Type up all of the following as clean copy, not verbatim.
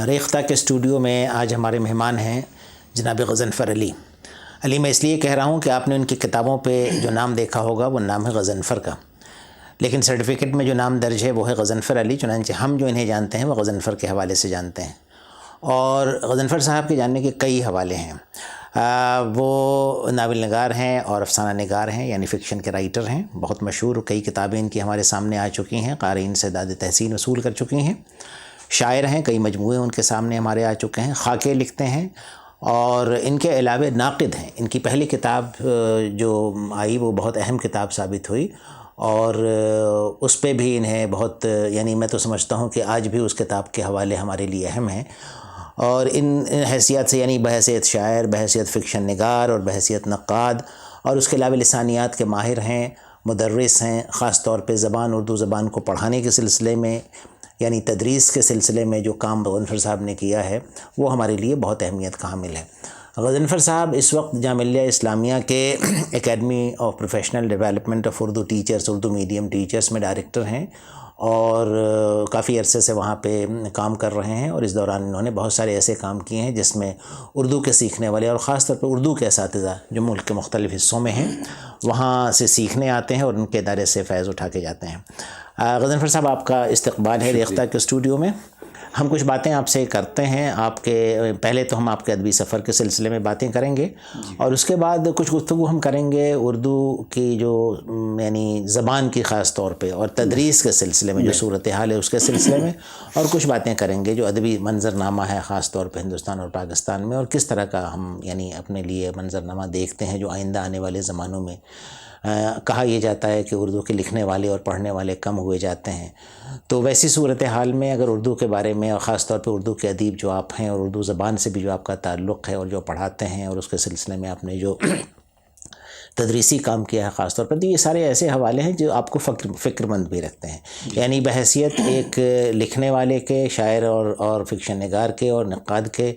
ریختہ کے اسٹوڈیو میں آج ہمارے مہمان ہیں جناب غضنفر علی۔ علی میں اس لیے کہہ رہا ہوں کہ آپ نے ان کی کتابوں پہ جو نام دیکھا ہوگا وہ نام ہے غضنفر کا، لیکن سرٹیفکیٹ میں جو نام درج ہے وہ ہے غضنفر علی، چنانچہ ہم جو انہیں جانتے ہیں وہ غضنفر کے حوالے سے جانتے ہیں۔ اور غضنفر صاحب کے جاننے کے کئی حوالے ہیں۔ وہ ناول نگار ہیں اور افسانہ نگار ہیں، یعنی فکشن کے رائٹر ہیں، بہت مشہور، کئی کتابیں ان کی ہمارے سامنے آ چکی ہیں، قارئین سے داد تحسین وصول کر چکی ہیں۔ شاعر ہیں، کئی مجموعے ان کے سامنے ہمارے آ چکے ہیں، خاکے لکھتے ہیں، اور ان کے علاوہ ناقد ہیں۔ ان کی پہلی کتاب جو آئی وہ بہت اہم کتاب ثابت ہوئی، اور اس پہ بھی انہیں بہت، یعنی میں تو سمجھتا ہوں کہ آج بھی اس کتاب کے حوالے ہمارے لیے اہم ہیں۔ اور ان حیثیت سے، یعنی بحیثیت شاعر، بحیثیت فکشن نگار اور بحیثیت نقاد، اور اس کے علاوہ لسانیات کے ماہر ہیں، مدرس ہیں، خاص طور پہ اردو زبان کو پڑھانے کے سلسلے میں، یعنی تدریس کے سلسلے میں جو کام غضنفر صاحب نے کیا ہے وہ ہمارے لیے بہت اہمیت کا حامل ہے۔ غضنفر صاحب اس وقت جامعہ ملیہ اسلامیہ کے academy of professional development of Urdu teachers, Urdu medium teachers میں ڈائریکٹر ہیں، اور کافی عرصے سے وہاں پہ کام کر رہے ہیں، اور اس دوران انہوں نے بہت سارے ایسے کام کیے ہیں جس میں اردو کے سیکھنے والے اور خاص طور پہ اردو کے اساتذہ جو ملک کے مختلف حصوں میں ہیں وہاں سے سیکھنے آتے ہیں اور ان کے ادارے سے فیض اٹھا کے جاتے ہیں۔ غضنفر صاحب، آپ کا استقبال ہے ریختہ کے اسٹوڈیو میں۔ ہم کچھ باتیں آپ سے کرتے ہیں، آپ کے پہلے تو ہم آپ کے ادبی سفر کے سلسلے میں باتیں کریں گے، اور اس کے بعد کچھ گفتگو ہم کریں گے اردو کی جو یعنی زبان کی خاص طور پہ اور تدریس کے سلسلے میں جو صورتحال ہے اس کے سلسلے میں، اور کچھ باتیں کریں گے جو ادبی منظرنامہ ہے خاص طور پہ ہندوستان اور پاکستان میں، اور کس طرح کا ہم یعنی اپنے لیے منظرنامہ دیکھتے ہیں جو آئندہ آنے والے زمانوں میں کہا یہ جاتا ہے کہ اردو کے لکھنے والے اور پڑھنے والے کم ہوئے جاتے ہیں۔ تو ویسی صورتحال میں اگر اردو کے بارے میں، اور خاص طور پہ اردو کے ادیب جو آپ ہیں اور اردو زبان سے بھی جو آپ کا تعلق ہے اور جو پڑھاتے ہیں، اور اس کے سلسلے میں آپ نے جو تدریسی کام کیا ہے خاص طور پر، تو یہ سارے ایسے حوالے ہیں جو آپ کو فکر مند بھی رکھتے ہیں، یعنی بحیثیت ایک لکھنے والے کے، شاعر اور فکشن نگار کے اور نقاد کے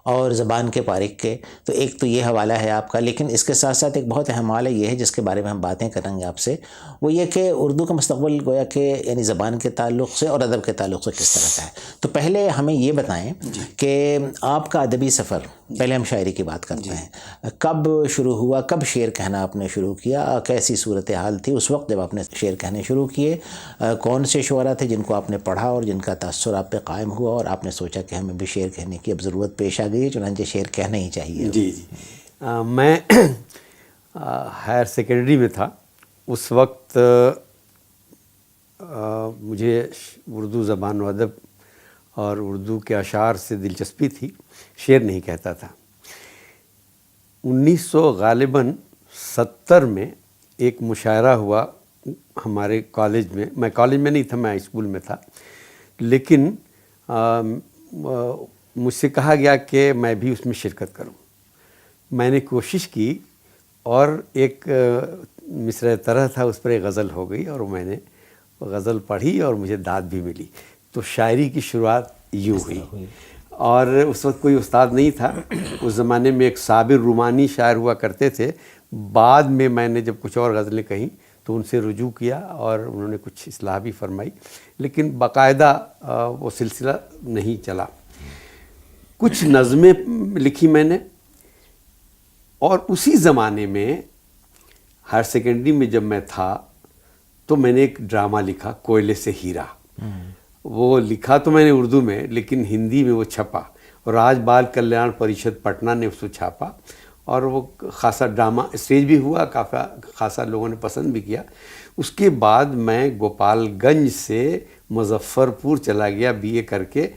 اور زبان کے پارک کے، تو ایک تو یہ حوالہ ہے آپ کا، لیکن اس کے ساتھ ساتھ ایک بہت اہم حوالہ یہ ہے جس کے بارے میں ہم باتیں کریں گے آپ سے، وہ یہ کہ اردو کا مستقبل گویا کہ یعنی زبان کے تعلق سے اور ادب کے تعلق سے کس طرح کا ہے۔ تو پہلے ہمیں یہ بتائیں کہ آپ کا ادبی سفر، پہلے ہم شاعری کی بات کرتے ہیں، کب شروع ہوا، کب شعر کہنا آپ نے شروع کیا، کیسی صورتحال تھی اس وقت جب آپ نے شعر کہنے شروع کیے، کون سے شعراء تھے جن کو آپ نے پڑھا اور جن کا تاثر آپ پہ قائم ہوا اور آپ نے سوچا کہ ہمیں بھی شعر کہنے کی اب ضرورت پیش آ گئی، چنانچہ شعر کہنا ہی چاہیے؟ جی میں ہائر سیکنڈری میں تھا اس وقت، مجھے اردو زبان و ادب اور اردو کے اشعار سے دلچسپی تھی، شعر نہیں کہتا تھا۔ 1970 میں ایک مشاعرہ ہوا ہمارے کالج میں کالج میں نہیں تھا، میں اسکول میں تھا، لیکن مجھ سے کہا گیا کہ میں بھی اس میں شرکت کروں۔ میں نے کوشش کی اور ایک مصرع طرح تھا، اس پر ایک غزل ہو گئی اور میں نے غزل پڑھی اور مجھے داد بھی ملی۔ تو شاعری کی شروعات یوں ہوئی، اور اس وقت کوئی استاد نہیں تھا۔ اس زمانے میں ایک صابر رومانی شاعر ہوا کرتے تھے، بعد میں نے جب کچھ اور غزلیں کہیں تو ان سے رجوع کیا اور انہوں نے کچھ اصلاح بھی فرمائی، لیکن باقاعدہ وہ سلسلہ نہیں چلا۔ کچھ نظمیں لکھی میں نے، اور اسی زمانے میں ہائر سیکنڈری میں جب میں تھا تو میں نے ایک ڈرامہ لکھا، کوئلے سے ہیرا۔ وہ لکھا تو میں نے اردو میں، لیکن ہندی میں وہ چھپا، اور راج بال کلیان پریشد پٹنہ نے اس کو چھاپا، اور وہ خاصا ڈرامہ اسٹیج بھی ہوا، خاصا لوگوں نے پسند بھی کیا۔ اس کے بعد میں گوپال گنج سے مظفر پور چلا گیا بی اے کر کے،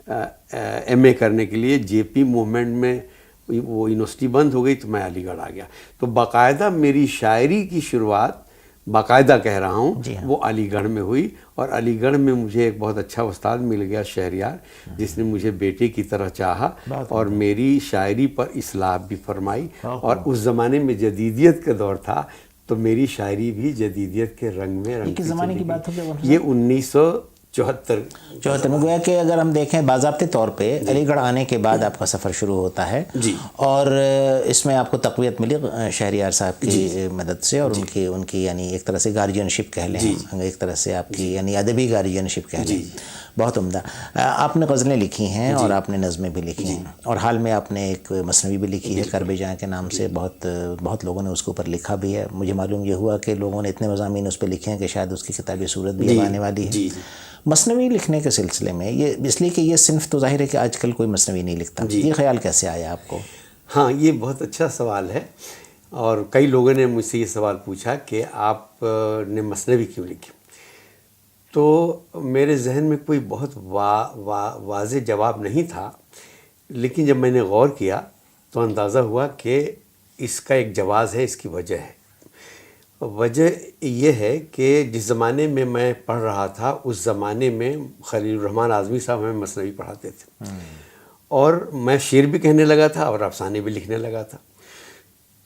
ایم اے کرنے کے لیے۔ جے پی موومنٹ میں وہ یونیورسٹی بند ہو گئی تو میں علی گڑھ آ گیا۔ تو باقاعدہ میری شاعری کی شروعات، باقاعدہ کہہ رہا ہوں، وہ علی گڑھ میں ہوئی، اور علی گڑھ میں مجھے ایک بہت اچھا استاد مل گیا، شہریار، جس نے مجھے بیٹے کی طرح چاہا اور میری شاعری پر اصلاح بھی فرمائی۔ اور اس زمانے میں جدیدیت کا دور تھا، تو میری شاعری بھی جدیدیت کے رنگ میں کس زمانے کی بات ہو؟ یہ 1974 میں گویا کہ اگر ہم دیکھیں باضابطے طور پہ علی گڑھ آنے کے بعد آپ کا سفر شروع ہوتا ہے، اور اس میں آپ کو تقویت ملی شہریار صاحب کی مدد سے، اور ان کی یعنی ایک طرح سے گارجین شپ کہہ لیں، ایک طرح سے آپ کی یعنی ادبی گارجین شپ کہہ لیں۔ بہت عمدہ. آپ نے غزلیں لکھی ہیں اور آپ نے نظمیں بھی لکھی ہیں, اور حال میں آپ نے ایک مثنوی بھی لکھی ہے کرب جاں کے نام سے. بہت لوگوں نے اس کے اوپر لکھا بھی ہے. مجھے معلوم یہ ہوا کہ لوگوں نے اتنے مضامین اس پہ لکھے ہیں کہ شاید اس کی کتابی صورت بھی اب آنے والی ہے. مثنوی لکھنے کے سلسلے میں یہ اس لیے کہ یہ صنف تو ظاہر ہے کہ آج کل کوئی مثنوی نہیں لکھتا, یہ خیال کیسے آیا آپ کو؟ ہاں, یہ بہت اچھا سوال ہے, اور کئی لوگوں نے مجھ سے یہ سوال پوچھا کہ آپ نے مثنوی کیوں لکھی. تو میرے ذہن میں کوئی بہت واضح جواب نہیں تھا, لیکن جب میں نے غور کیا تو اندازہ ہوا کہ اس کا ایک جواز ہے, اس کی وجہ ہے. وجہ یہ ہے کہ جس زمانے میں میں پڑھ رہا تھا اس زمانے میں خلیل الرحمن اعظمی صاحب ہمیں مثنوی پڑھاتے تھے, اور میں شعر بھی کہنے لگا تھا اور افسانے بھی لکھنے لگا تھا.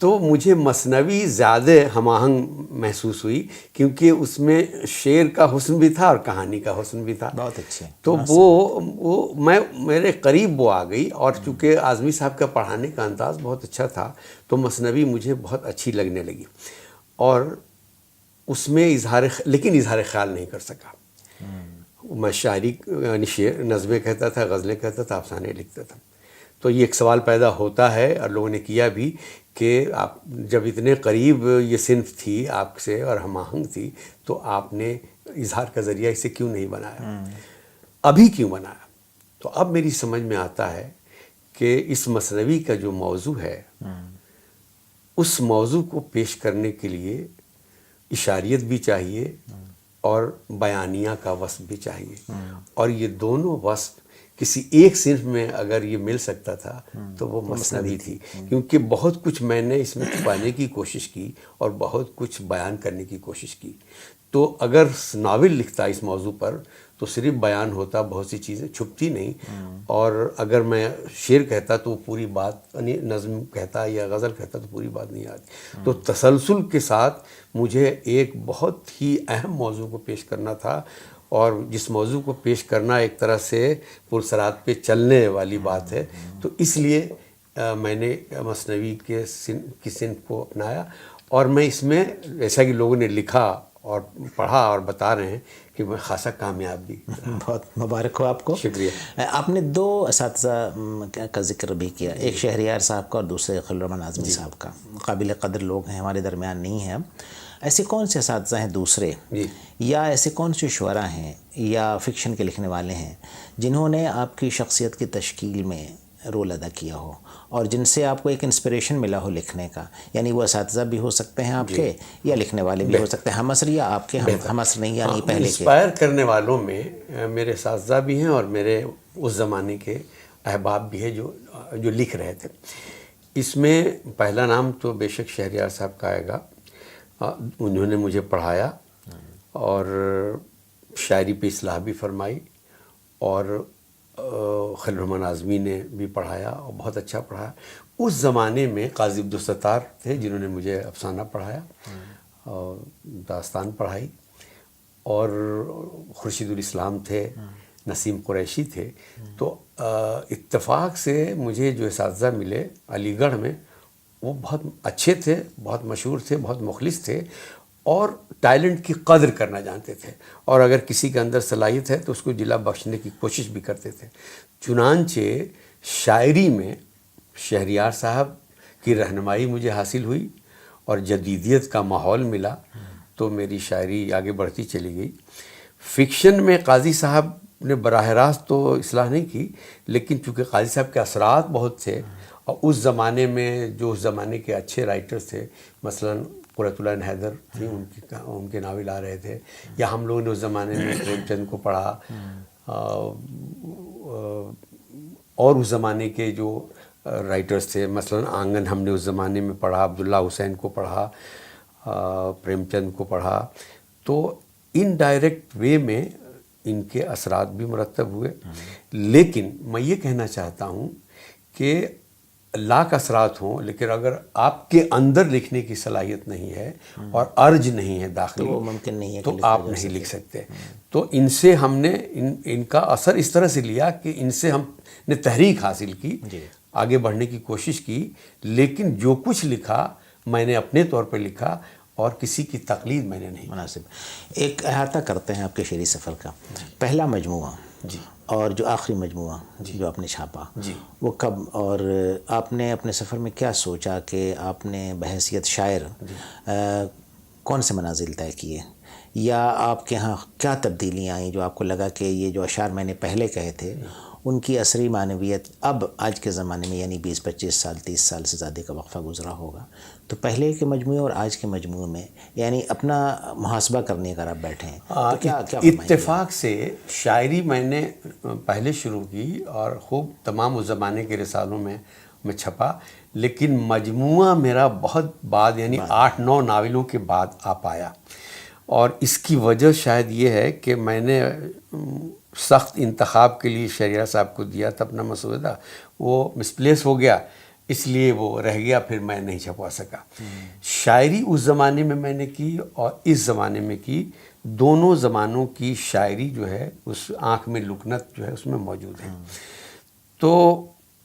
تو مجھے مثنوی زیادہ ہم آہنگ محسوس ہوئی, کیونکہ اس میں شعر کا حسن بھی تھا اور کہانی کا حسن بھی تھا. بہت اچھے. تو وہ میرے قریب وہ آ گئی, اور چونکہ اعظمی صاحب کا پڑھانے کا انداز بہت اچھا تھا تو مثنوی مجھے بہت اچھی لگنے لگی, اور اس میں لیکن اظہار خیال نہیں کر سکا. میں شاعری یعنی نظمیں کہتا تھا, غزلیں کہتا تھا, افسانے لکھتا تھا. تو یہ ایک سوال پیدا ہوتا ہے, اور لوگوں نے کیا بھی, کہ آپ جب اتنے قریب یہ صنف تھی آپ سے اور ہم آہنگ تھی, تو آپ نے اظہار کا ذریعہ اسے کیوں نہیں بنایا, ابھی کیوں بنایا. تو اب میری سمجھ میں آتا ہے کہ اس مثنوی کا جو موضوع ہے, اس موضوع کو پیش کرنے کے لیے اشاریت بھی چاہیے اور بیانیہ کا وصف بھی چاہیے, اور یہ دونوں وصف کسی ایک صنف میں اگر یہ مل سکتا تھا تو وہ مثنوی تھی. کیونکہ بہت کچھ میں نے اس میں چھپانے کی کوشش کی اور بہت کچھ بیان کرنے کی کوشش کی. تو اگر ناول لکھتا اس موضوع پر تو صرف بیان ہوتا, بہت سی چیزیں چھپتی نہیں. اور اگر میں شعر کہتا تو پوری بات, یعنی نظم کہتا یا غزل کہتا تو پوری بات نہیں آتی. تو تسلسل کے ساتھ مجھے ایک بہت ہی اہم موضوع کو پیش کرنا تھا, اور جس موضوع کو پیش کرنا ایک طرح سے پرسرات پہ چلنے والی بات ہے. تو اس لیے میں نے مثنوی کی صنف کو اپنایا, اور میں اس میں جیسا کہ لوگوں نے لکھا اور پڑھا اور بتا رہے ہیں کہ میں خاصا کامیاب بھی. بہت مبارک ہو آپ کو. شکریہ. آپ نے 2 اساتذہ کا ذکر بھی کیا, ایک شہریار صاحب کا اور دوسرے خلیل الرحمن اعظمی صاحب کا. قابل قدر لوگ ہیں, ہمارے درمیان نہیں ہیں. ایسے کون سے اساتذہ ہیں دوسرے, یا ایسے کون سے شعراء ہیں یا فکشن کے لکھنے والے ہیں جنہوں نے آپ کی شخصیت کی تشکیل میں رول ادا کیا ہو, اور جن سے آپ کو ایک انسپریشن ملا ہو لکھنے کا؟ یعنی وہ اساتذہ بھی ہو سکتے ہیں آپ کے, یا لکھنے والے بھی ہو سکتے ہیں ہم عصر, یا آپ کے ہم عصر نہیں, یعنی پہلے کے. انسپائر کرنے والوں میں میرے اساتذہ بھی ہیں اور میرے اس زمانے کے احباب بھی ہیں جو لکھ رہے تھے. اس میں پہلا نام تو بے شک شہریار صاحب کا آئے گا. انہوں نے مجھے پڑھایا اور شاعری پہ اصلاح بھی فرمائی, اور خلیل الرحمن اعظمی نے بھی پڑھایا اور بہت اچھا پڑھایا. اس زمانے میں قاضی عبدالستار تھے جنہوں نے مجھے افسانہ پڑھایا اور داستان پڑھائی, اور خورشید الاسلام تھے, نسیم قریشی تھے. تو اتفاق سے مجھے جو اساتذہ ملے علی گڑھ میں وہ بہت اچھے تھے, بہت مشہور تھے, بہت مخلص تھے, اور ٹیلنٹ کی قدر کرنا جانتے تھے, اور اگر کسی کے اندر صلاحیت ہے تو اس کو جلا بخشنے کی کوشش بھی کرتے تھے. چنانچہ شاعری میں شہریار صاحب کی رہنمائی مجھے حاصل ہوئی اور جدیدیت کا ماحول ملا, تو میری شاعری آگے بڑھتی چلی گئی. فکشن میں قاضی صاحب نے براہ راست تو اصلاح نہیں کی, لیکن چونکہ قاضی صاحب کے اثرات بہت تھے, اور اس زمانے میں جو اس زمانے کے اچھے رائٹرز تھے, مثلاً قرۃ العین حیدر تھی, ان کے ناول آ رہے تھے, یا ہم لوگوں نے اس زمانے میں پریم چند کو پڑھا, اور اس زمانے کے جو رائٹرز تھے, مثلاً آنگن ہم نے اس زمانے میں پڑھا, عبداللہ حسین کو پڑھا, پریم چند کو پڑھا. تو ان ڈائریکٹ وے میں ان کے اثرات بھی مرتب ہوئے. لیکن میں یہ کہنا چاہتا ہوں کہ لاکھ اثرات ہوں, لیکن اگر آپ کے اندر لکھنے کی صلاحیت نہیں ہے اور ارج نہیں ہے داخلی, تو ممکن نہیں ہے تو آپ نہیں لکھ سکتے. تو ان سے ہم نے ان کا اثر اس طرح سے لیا کہ ان سے ہم نے تحریک حاصل کی, آگے بڑھنے کی کوشش کی, لیکن جو کچھ لکھا میں نے اپنے طور پہ لکھا اور کسی کی تقلید میں نے نہیں. مناسب. ایک احاطہ کرتے ہیں آپ کے شعری سفر کا. پہلا مجموعہ جی. اور جو آخری مجموعہ جو آپ نے چھاپا جی. وہ کب، اور آپ نے اپنے سفر میں کیا سوچا کہ آپ نے بحیثیت شاعر کون سے منازل طے کیے، یا آپ کے ہاں کیا تبدیلیاں آئیں جو آپ کو لگا کہ یہ جو اشعار میں نے پہلے کہے تھے ان کی اثری معنویت اب آج کے زمانے میں، یعنی 20-25 سال 30 سال سے زیادہ کا وقفہ گزرا ہوگا، تو پہلے کے مجموعے اور آج کے مجموعے میں یعنی اپنا محاسبہ کرنے اگر آپ بیٹھیں تو کیا اتفاق سے شاعری میں نے پہلے شروع کی اور خوب تمام اس زمانے کے رسالوں میں چھپا، لیکن مجموعہ میرا بہت بعد، یعنی 8-9 ناولوں کے بعد آ پایا. اور اس کی وجہ شاید یہ ہے کہ میں نے سخت انتخاب کے لیے شہریار صاحب کو دیا تھا اپنا مسودہ، وہ مسپلیس ہو گیا، اس لیے وہ رہ گیا، پھر میں نہیں چھپوا سکا. شاعری اس زمانے میں نے کی اور اس زمانے میں کی، دونوں زمانوں کی شاعری جو ہے اس آنکھ میں لکنت جو ہے اس میں موجود ہے. تو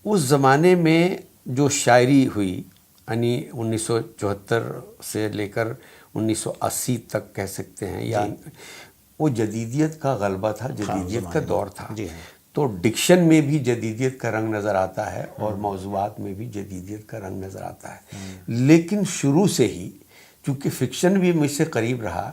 اس زمانے میں جو شاعری ہوئی، یعنی 1974 سے لے کر 1980 تک کہہ سکتے ہیں، یا وہ جدیدیت کا غلبہ تھا، جدیدیت کا دور تھا. تو ڈکشن میں بھی جدیدیت کا رنگ نظر آتا ہے اور موضوعات میں بھی جدیدیت کا رنگ نظر آتا ہے. لیکن شروع سے ہی چونکہ فکشن بھی مجھ سے قریب رہا،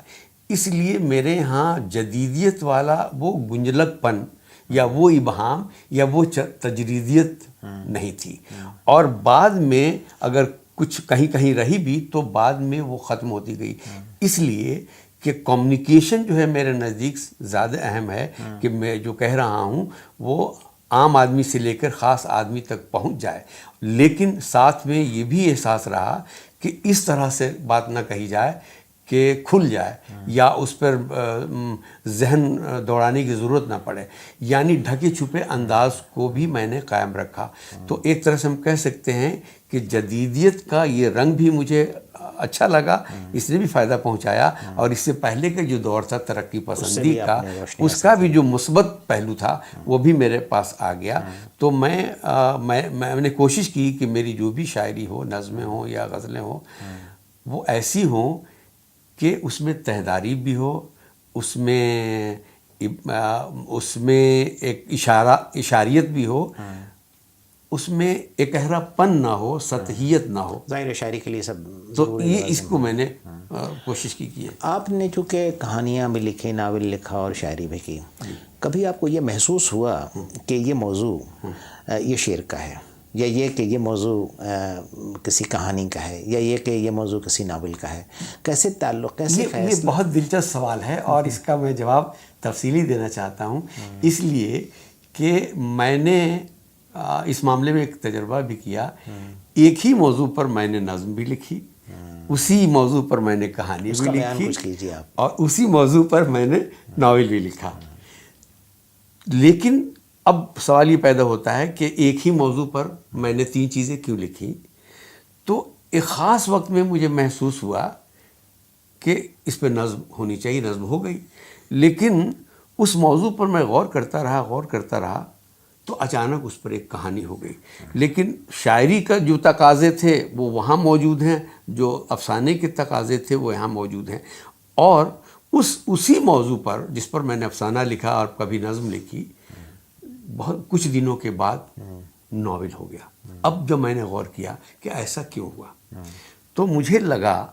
اس لیے میرے ہاں جدیدیت والا وہ گنجلک پن یا وہ ابہام یا وہ تجریدیت نہیں تھی. اور بعد میں اگر کچھ کہیں رہی بھی تو بعد میں وہ ختم ہوتی گئی، اس لیے کہ کمیونیکیشن جو ہے میرے نزدیک زیادہ اہم ہے کہ میں جو کہہ رہا ہوں وہ عام آدمی سے لے کر خاص آدمی تک پہنچ جائے. لیکن ساتھ میں یہ بھی احساس رہا کہ اس طرح سے بات نہ کہی جائے کہ کھل جائے یا اس پر ذہن دوڑانے کی ضرورت نہ پڑے، یعنی ڈھکے چھپے انداز کو بھی میں نے قائم رکھا. تو ایک طرح سے ہم کہہ سکتے ہیں کہ جدیدیت کا یہ رنگ بھی مجھے اچھا لگا، اس نے بھی فائدہ پہنچایا، اور اس سے پہلے کا جو دور تھا ترقی پسندی کا، اس کا بھی جو مثبت پہلو تھا وہ بھی میرے پاس آ گیا. تو میں نے کوشش کی کہ میری جو بھی شاعری ہو، نظمیں ہوں یا غزلیں ہوں، وہ ایسی ہوں کہ اس میں تہذیب بھی ہو، اس میں ایک اشاریت بھی ہو، اس میں ایک گہرا پن نہ ہو، سطحیت نہ ہو. ظاہر شاعری کے لیے سب تو یہ اس کو میں نے کوشش کی ہے. آپ نے چونکہ کہانیاں بھی لکھی، ناول لکھا اور شاعری بھی کی، کبھی آپ کو یہ محسوس ہوا کہ یہ موضوع یہ شعر کا ہے، یا یہ کہ یہ موضوع کسی کہانی کا ہے، یا یہ کہ یہ موضوع کسی ناول کا ہے؟ کیسے تعلق، کیسے یہ بہت دلچسپ سوال ہے اور اس کا میں جواب تفصیلی دینا چاہتا ہوں، اس لیے کہ میں نے اس معاملے میں ایک تجربہ بھی کیا. ایک ہی موضوع پر میں نے نظم بھی لکھی، اسی موضوع پر میں نے کہانی بھی لکھی، اور اسی موضوع پر میں نے ناول بھی لکھا. لیکن اب سوال یہ پیدا ہوتا ہے کہ ایک ہی موضوع پر میں نے 3 چیزیں کیوں لکھی؟ تو ایک خاص وقت میں مجھے محسوس ہوا کہ اس پہ نظم ہونی چاہیے، نظم ہو گئی. لیکن اس موضوع پر میں غور کرتا رہا تو اچانک اس پر ایک کہانی ہو گئی. لیکن شاعری کا جو تقاضے تھے وہ وہاں موجود ہیں، جو افسانے کے تقاضے تھے وہ یہاں موجود ہیں. اور اسی موضوع پر جس پر میں نے افسانہ لکھا اور کبھی نظم لکھی، بہت کچھ دنوں کے بعد ناول ہو گیا. اب جب میں نے غور کیا کہ ایسا کیوں ہوا، تو مجھے لگا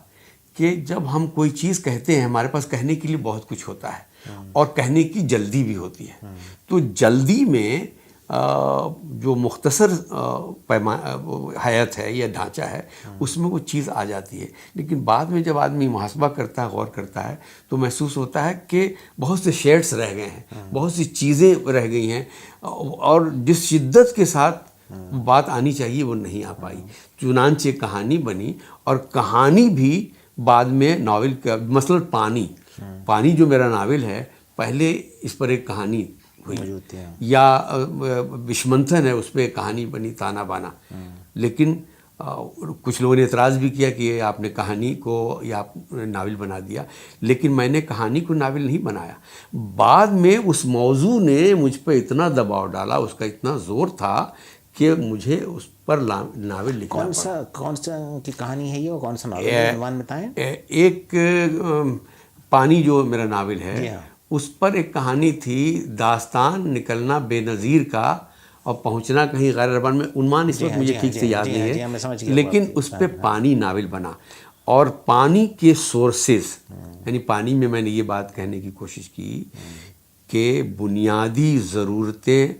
کہ جب ہم کوئی چیز کہتے ہیں، ہمارے پاس کہنے کے لیے بہت کچھ ہوتا ہے اور کہنے کی جلدی بھی ہوتی ہے. تو جلدی میں جو مختصر حیات ہے یا ڈھانچہ ہے، اس میں وہ چیز آ جاتی ہے. لیکن بعد میں جب آدمی محاسبہ کرتا ہے، غور کرتا ہے، تو محسوس ہوتا ہے کہ بہت سے شیڈز رہ گئے ہیں، بہت سی چیزیں رہ گئی ہیں، اور جس شدت کے ساتھ بات آنی چاہیے وہ نہیں آ پائی. چنانچہ کہانی بنی، اور کہانی بھی بعد میں ناول کا، مثلا پانی جو میرا ناول ہے، پہلے اس پر ایک کہانی ہوئی، یا بشمنتھن ہے، اس پہ ایک کہانی بنی، تانا بانا. لیکن کچھ لوگوں نے اعتراض بھی کیا کہ یہ آپ نے کہانی کو یا ناول بنا دیا. لیکن میں نے کہانی کو ناول نہیں بنایا. بعد میں اس موضوع نے مجھ پہ اتنا دباؤ ڈالا، اس کا اتنا زور تھا کہ مجھے اس پر ناول لکھنا پڑا. کون سا کی کہانی ہے یہ، اور کون سا ناول؟ عنوان بتائیں. ایک پانی جو میرا ناول ہے، اس پر ایک کہانی تھی داستان نکلنا بے نظیر کا اور پہنچنا کہیں غیر اربان میں، عنوان اس وقت مجھے ٹھیک سے یاد نہیں ہے، لیکن اس پہ پانی ناول بنا، اور پانی کے سورسز، یعنی پانی میں نے یہ بات کہنے کی کوشش کی کہ بنیادی ضرورتیں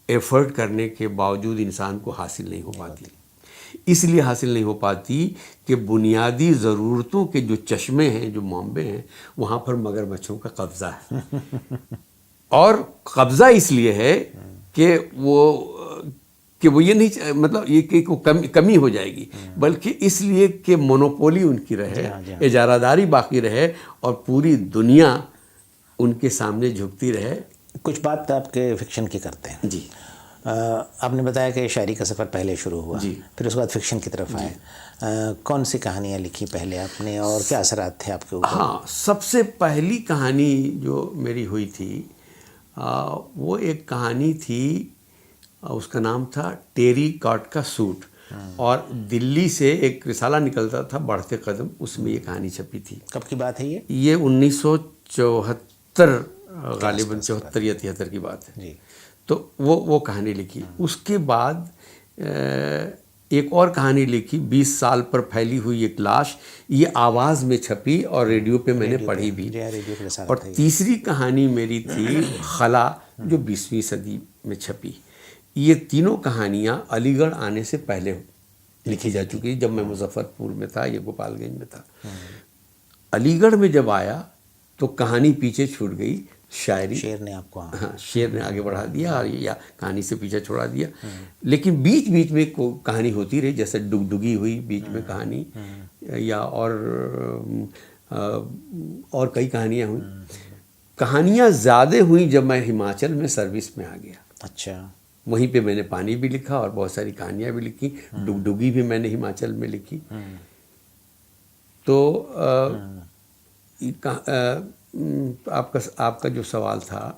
ایفرٹ کرنے کے باوجود انسان کو حاصل نہیں ہو پاتی. اس لیے حاصل نہیں ہو پاتی کہ بنیادی ضرورتوں کے جو چشمے ہیں، جو منبع ہیں، وہاں پر مگرمچھوں کا قبضہ ہے. اور قبضہ اس لیے ہے کہ وہ یہ نہیں، مطلب یہ کہ کمی ہو جائے گی، بلکہ اس لیے کہ مونوپولی ان کی رہے، اجارہ داری باقی رہے، اور پوری دنیا ان کے سامنے جھکتی رہے. کچھ بات آپ کے فکشن کی کرتے ہیں. جی. آپ نے بتایا کہ شاعری کا سفر پہلے شروع ہوا، جی. پھر اس کے بعد فکشن کی طرف آئے. کون سی کہانیاں لکھی پہلے آپ نے، اور کیا اثرات تھے آپ کے اوپر؟ ہاں، سب سے پہلی کہانی جو میری ہوئی تھی وہ ایک کہانی تھی، اس کا نام تھا ٹیری کاٹ کا سوٹ، اور دلی سے ایک رسالہ نکلتا تھا بڑھتے قدم، اس میں یہ کہانی چھپی تھی. کب کی بات ہے یہ؟ یہ 1974 غالباً 74 یا 73 کی بات ہے. جی. تو وہ کہانی لکھی. اس کے بعد ایک اور کہانی لکھی، 20 سال پر پھیلی ہوئی ایک لاش، یہ آواز میں چھپی اور ریڈیو پہ میں نے پڑھی بھی. اور تیسری کہانی میری تھی خلا، جو 20ویں صدی میں چھپی. یہ تینوں کہانیاں علی گڑھ آنے سے پہلے لکھی جا چکی، جب میں مظفر پور میں تھا، یہ گوپال گنج میں تھا. علی گڑھ میں جب آیا تو کہانی پیچھے چھوٹ گئی، شعر نے آپ کو، ہاں، شعر نے آگے بڑھا دیا اور یا کہانی سے پیچھے چھوڑا دیا. لیکن بیچ بیچ میں کہانی ہوتی رہی، جیسے ڈگڈگی ہوئی بیچ میں کہانی، یا اور کئی کہانیاں ہوئیں. کہانیاں زیادہ ہوئیں جب میں ہماچل میں سروس میں آ گیا. اچھا. وہیں پہ میں نے پانی بھی لکھا اور بہت ساری کہانیاں بھی لکھی. ڈگڈگی بھی میں نے ہماچل میں لکھی. تو آپ کا جو سوال تھا،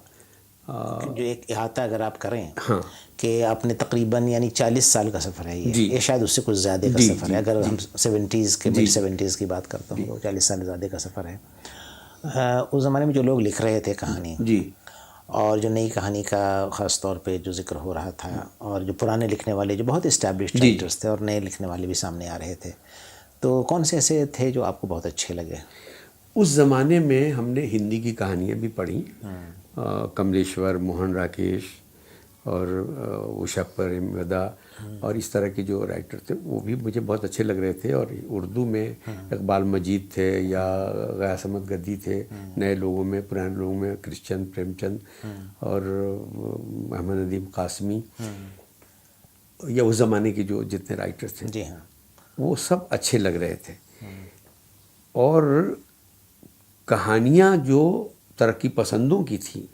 جو ایک احاطہ اگر آپ کریں، ہاں، کہ آپ نے تقریباً یعنی 40 سال کا سفر ہے یہ شاید اس سے کچھ زیادہ کا سفر ہے. اگر ہم 70s کے مڈ 70s کی بات کرتا ہوں تو 40 سال زیادہ کا سفر ہے. اس زمانے میں جو لوگ لکھ رہے تھے کہانی، جی، اور جو نئی کہانی کا خاص طور پہ جو ذکر ہو رہا تھا، اور جو پرانے لکھنے والے جو بہت اسٹیبلشڈ رائٹرس تھے، اور نئے لکھنے والے بھی سامنے آ رہے تھے، تو کون سے ایسے تھے جو آپ کو بہت اچھے لگے؟ اس زمانے میں ہم نے ہندی کی کہانیاں بھی پڑھی. کملیشور، موہن راکیش اور اوشا پریمگدا اور اس طرح کے جو رائٹر تھے وہ بھی مجھے بہت اچھے لگ رہے تھے. اور اردو میں اقبال مجید تھے یا غیاث احمد گدی تھے. نئے لوگوں میں، پرانے لوگوں میں کرشن پریم چند اور محمد ندیم قاسمی، یا اس زمانے کے جو جتنے رائٹر تھے، جی ہاں، وہ سب اچھے لگ رہے تھے. اور کہانیاں جو ترقی پسندوں کی تھیں،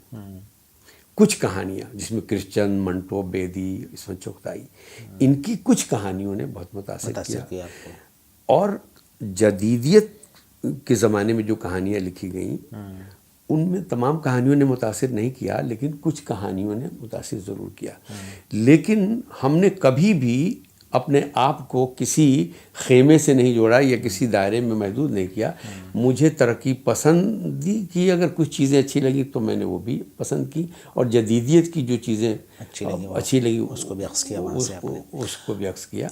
کچھ کہانیاں جس میں کرشچن، منٹو، بیدی، عصمت چغتائی، ان کی کچھ کہانیوں نے بہت متاثر کیا آپ کو. اور جدیدیت کے زمانے میں جو کہانیاں لکھی گئیں ان میں تمام کہانیوں نے متاثر نہیں کیا، لیکن کچھ کہانیوں نے متاثر ضرور کیا. لیکن ہم نے کبھی بھی اپنے آپ کو کسی خیمے سے نہیں جوڑا یا کسی دائرے میں محدود نہیں کیا. مجھے ترقی پسندی کی اگر کچھ چیزیں اچھی لگی تو میں نے وہ بھی پسند کی، اور جدیدیت کی جو چیزیں اچھی لگی اس کو بھی عکس کیا، اس کو بھی عکس کیا.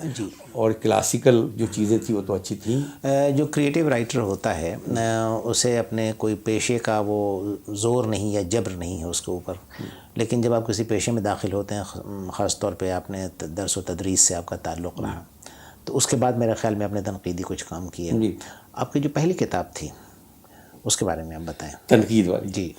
اور کلاسیکل جو چیزیں تھیں وہ تو اچھی تھیں. جو کریٹیو رائٹر ہوتا ہے اسے اپنے کوئی پیشے کا وہ زور نہیں یا جبر نہیں ہے اس کے اوپر، لیکن جب آپ کسی پیشے میں داخل ہوتے ہیں، خاص طور پہ آپ نے درس و تدریس سے آپ کا تعلق رہا، تو اس کے بعد میرے خیال میں آپ نے تنقیدی کچھ کام کیے. آپ کی جو پہلی کتاب تھی اس کے بارے میں آپ بتائیں. تنقید والی؟ جی،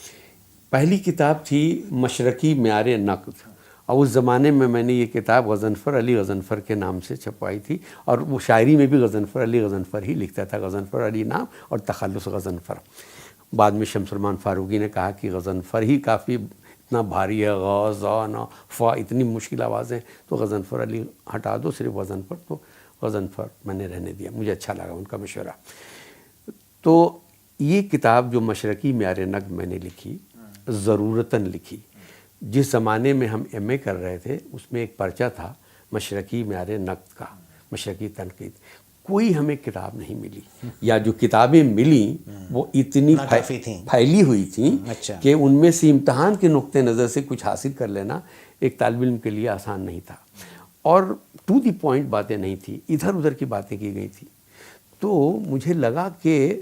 پہلی کتاب تھی مشرقی معیار نقد، اور اس زمانے میں نے یہ کتاب غضنفر علی غضنفر کے نام سے چھپوائی تھی. اور وہ شاعری میں بھی غضنفر علی غضنفر ہی لکھتا تھا، غضنفر علی نام اور تخلص غضنفر. بعد میں شمس الرحمن فاروقی نے کہا کہ غضنفر ہی کافی اتنا بھاری ہے، غ ظ ن فا اتنی مشکل آوازیں، تو غضنفر علی ہٹا دو، صرف غضنفر. تو غضنفر میں نے رہنے دیا، مجھے اچھا لگا ان کا مشورہ. تو یہ کتاب جو مشرقی معیار نقد میں نے لکھی، ضرورتاً لکھی. جس زمانے میں ہم ایم اے کر رہے تھے اس میں ایک پرچہ تھا مشرقی معیار نقد کا، مشرقی تنقید. کوئی ہمیں کتاب نہیں ملی، یا جو کتابیں ملیں وہ اتنی کافی تھیں، پھیلی ہوئی تھیں اچھا، کہ ان میں سے امتحان کے نقطۂ نظر سے کچھ حاصل کر لینا ایک طالب علم کے لیے آسان نہیں تھا، اور ٹو دی پوائنٹ باتیں نہیں تھیں، ادھر ادھر کی باتیں کی گئی تھیں. تو مجھے لگا کہ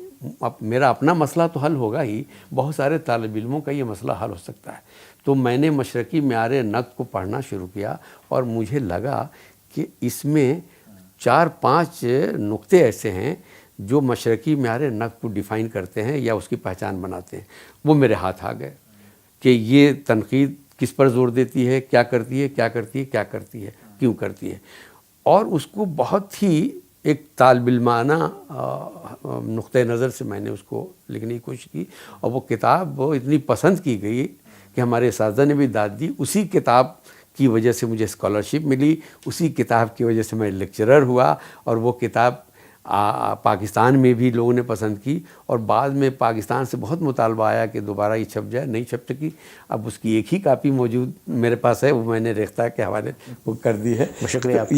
میرا اپنا مسئلہ تو حل ہوگا ہی، بہت سارے طالب علموں کا یہ مسئلہ حل ہو سکتا ہے. تو میں نے مشرقی معیار نقد کو پڑھنا شروع کیا، اور مجھے لگا کہ اس میں 4-5 نقطے ایسے ہیں جو مشرقی معیار نقد کو ڈیفائن کرتے ہیں یا اس کی پہچان بناتے ہیں. وہ میرے ہاتھ آ گئے کہ یہ تنقید کس پر زور دیتی ہے، کیا کرتی ہے، کیا کرتی ہے، کیا کرتی ہے، کیوں کرتی ہے. اور اس کو بہت ہی ایک طالب علمانہ نقطۂ نظر سے میں نے اس کو لکھنے کی کوشش کی، اور وہ کتاب وہ اتنی پسند کی گئی کہ ہمارے اساتذہ نے بھی داد دی. اسی کتاب کی وجہ سے مجھے اسکالرشپ ملی، اسی کتاب کی وجہ سے میں لیکچرر ہوا، اور وہ کتاب پاکستان میں بھی لوگوں نے پسند کی، اور بعد میں پاکستان سے بہت مطالبہ آیا کہ دوبارہ یہ چھپ جائے. نہیں چھپ سکی. اب اس کی ایک ہی کاپی موجود میرے پاس ہے، وہ میں نے ریختہ کے حوالے وہ کر دی ہے. شکریہ آپ.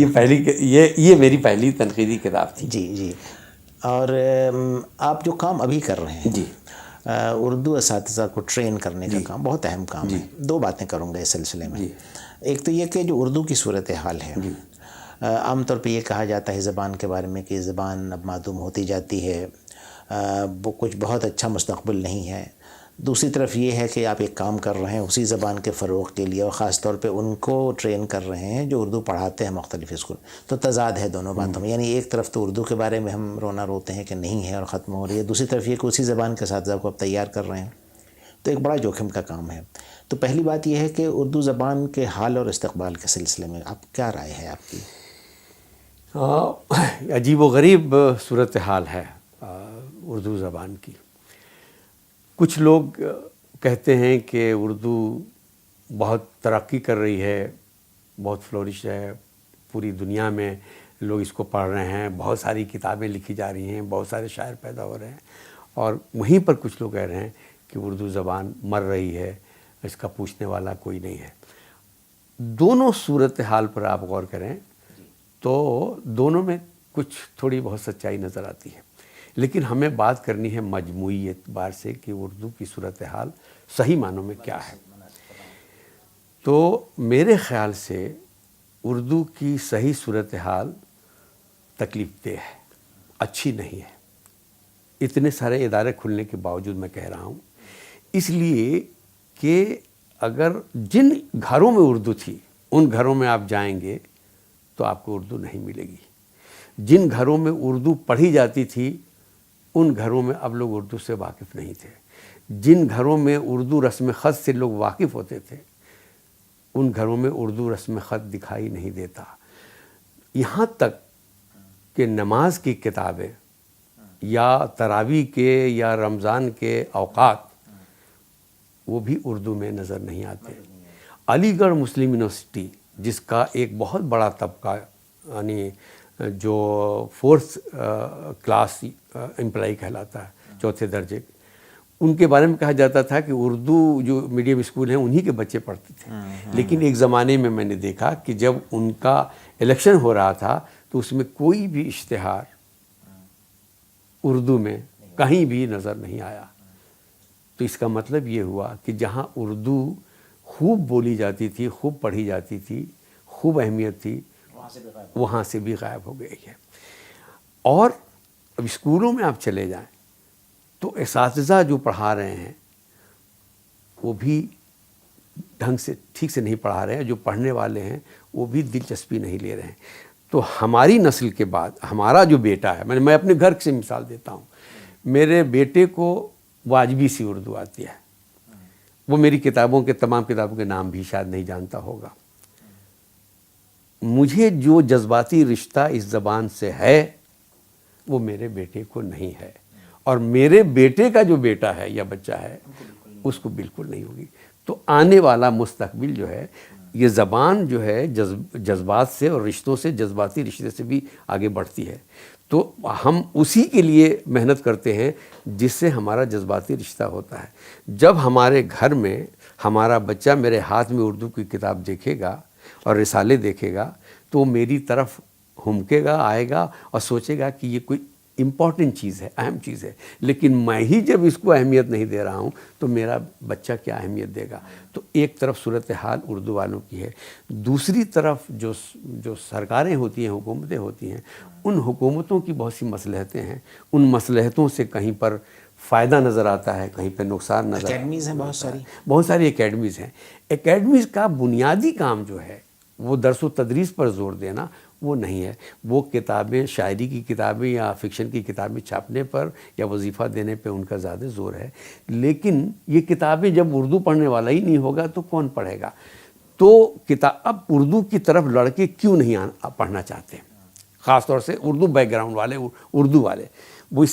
یہ میری پہلی تنقیدی کتاب تھی. جی جی. اور آپ جو کام ابھی کر رہے ہیں، جی، اردو اساتذہ کو ٹرین کرنے کا کام بہت اہم کام ہے. 2 باتیں کروں گا اس سلسلے میں. ایک تو یہ کہ جو اردو کی صورتحال ہے، عام طور پہ یہ کہا جاتا ہے زبان کے بارے میں کہ زبان اب معدوم ہوتی جاتی ہے، وہ کچھ بہت اچھا مستقبل نہیں ہے. دوسری طرف یہ ہے کہ آپ ایک کام کر رہے ہیں اسی زبان کے فروغ کے لیے، اور خاص طور پہ ان کو ٹرین کر رہے ہیں جو اردو پڑھاتے ہیں مختلف اسکول. تو تضاد ہے دونوں باتوں میں. یعنی ایک طرف تو اردو کے بارے میں ہم رونا روتے ہیں کہ نہیں ہے اور ختم ہو رہی ہے، دوسری طرف یہ کہ اسی زبان کے اساتذہ کو اب تیار کر رہے ہیں. تو ایک بڑا جوخم کا کام ہے. تو پہلی بات یہ ہے کہ اردو زبان کے حال اور استقبال کے سلسلے میں آپ کیا رائے ہے آپ کی؟ عجیب و غریب صورتحال ہے اردو زبان کی. کچھ لوگ کہتے ہیں کہ اردو بہت ترقی کر رہی ہے، بہت فلورش ہے، پوری دنیا میں لوگ اس کو پڑھ رہے ہیں، بہت ساری کتابیں لکھی جا رہی ہیں، بہت سارے شاعر پیدا ہو رہے ہیں. اور وہیں پر کچھ لوگ کہہ رہے ہیں کہ اردو زبان مر رہی ہے، اس کا پوچھنے والا کوئی نہیں ہے. دونوں صورتحال پر آپ غور کریں تو دونوں میں کچھ تھوڑی بہت سچائی نظر آتی ہے، لیکن ہمیں بات کرنی ہے مجموعی اعتبار سے کہ اردو کی صورتحال صحیح معنوں میں کیا ہے. تو میرے خیال سے اردو کی صحیح صورتحال تکلیف دہ ہے، اچھی نہیں ہے. اتنے سارے ادارے کھلنے کے باوجود میں کہہ رہا ہوں، اس لیے کہ اگر جن گھروں میں اردو تھی ان گھروں میں آپ جائیں گے تو آپ کو اردو نہیں ملے گی. جن گھروں میں اردو پڑھی جاتی تھی ان گھروں میں اب لوگ اردو سے واقف نہیں تھے. جن گھروں میں اردو رسم خط سے لوگ واقف ہوتے تھے ان گھروں میں اردو رسم خط دکھائی نہیں دیتا. یہاں تک کہ نماز کی کتابیں یا تراویح کے یا رمضان کے اوقات وہ بھی اردو میں نظر نہیں آتے. علی گڑھ مسلم یونیورسٹی جس کا ایک بہت بڑا طبقہ یعنی جو 4th کلاس امپلائی کہلاتا ہے، 4تھے درجے، ان کے بارے میں کہا جاتا تھا کہ اردو جو میڈیم اسکول ہیں انہی کے بچے پڑھتے تھے. لیکن ایک زمانے میں میں نے دیکھا کہ جب ان کا الیکشن ہو رہا تھا تو اس میں کوئی بھی اشتہار اردو میں کہیں بھی نظر نہیں آیا. تو اس کا مطلب یہ ہوا کہ جہاں اردو خوب بولی جاتی تھی، خوب پڑھی جاتی تھی، خوب اہمیت تھی، وہاں سے بھی غائب ہو گئی ہے. اور اب اسکولوں میں آپ چلے جائیں تو اساتذہ جو پڑھا رہے ہیں وہ بھی ڈھنگ سے ٹھیک سے نہیں پڑھا رہے ہیں، جو پڑھنے والے ہیں وہ بھی دلچسپی نہیں لے رہے ہیں. تو ہماری نسل کے بعد ہمارا جو بیٹا ہے، میں اپنے گھر سے مثال دیتا ہوں، میرے بیٹے کو واجبی سی اردو آتی ہے. وہ میری کتابوں کے تمام کتابوں کے نام بھی شاید نہیں جانتا ہوگا. مجھے جو جذباتی رشتہ اس زبان سے ہے وہ میرے بیٹے کو نہیں ہے، اور میرے بیٹے کا جو بیٹا ہے یا بچہ ہے اس کو بالکل نہیں ہوگی. تو آنے والا مستقبل جو ہے یہ زبان جو ہے جذبات سے اور رشتوں سے، جذباتی رشتے سے بھی آگے بڑھتی ہے. تو ہم اسی کے لیے محنت کرتے ہیں جس سے ہمارا جذباتی رشتہ ہوتا ہے. جب ہمارے گھر میں ہمارا بچہ میرے ہاتھ میں اردو کی کتاب دیکھے گا اور رسالے دیکھے گا تو میری طرف ہمکے گا, آئے گا اور سوچے گا کہ یہ کوئی امپورٹنٹ چیز ہے, اہم چیز ہے, لیکن میں ہی جب اس کو اہمیت نہیں دے رہا ہوں تو میرا بچہ کیا اہمیت دے گا. تو ایک طرف صورتحال اردو والوں کی ہے, دوسری طرف جو سرکاریں ہوتی ہیں, حکومتیں ہوتی ہیں, ان حکومتوں کی بہت سی مصلحتیں ہیں. ان مصلحتوں سے کہیں پر فائدہ نظر آتا ہے, کہیں پہ نقصان نظر آتا ہے. اکیڈمیز ہیں بہت ساری اکیڈمیز ہیں. اکیڈمیز کا بنیادی کام جو ہے وہ درس و تدریس پر زور دینا وہ نہیں ہے. وہ کتابیں, شاعری کی کتابیں یا فکشن کی کتابیں چھاپنے پر یا وظیفہ دینے پہ ان کا زیادہ زور ہے. لیکن یہ کتابیں جب اردو پڑھنے والا ہی نہیں ہوگا تو کون پڑھے گا؟ تو اب اردو کی طرف لڑکے کیوں نہیں پڑھنا چاہتے, خاص طور سے اردو بیک گراؤنڈ والے, اردو والے. وہ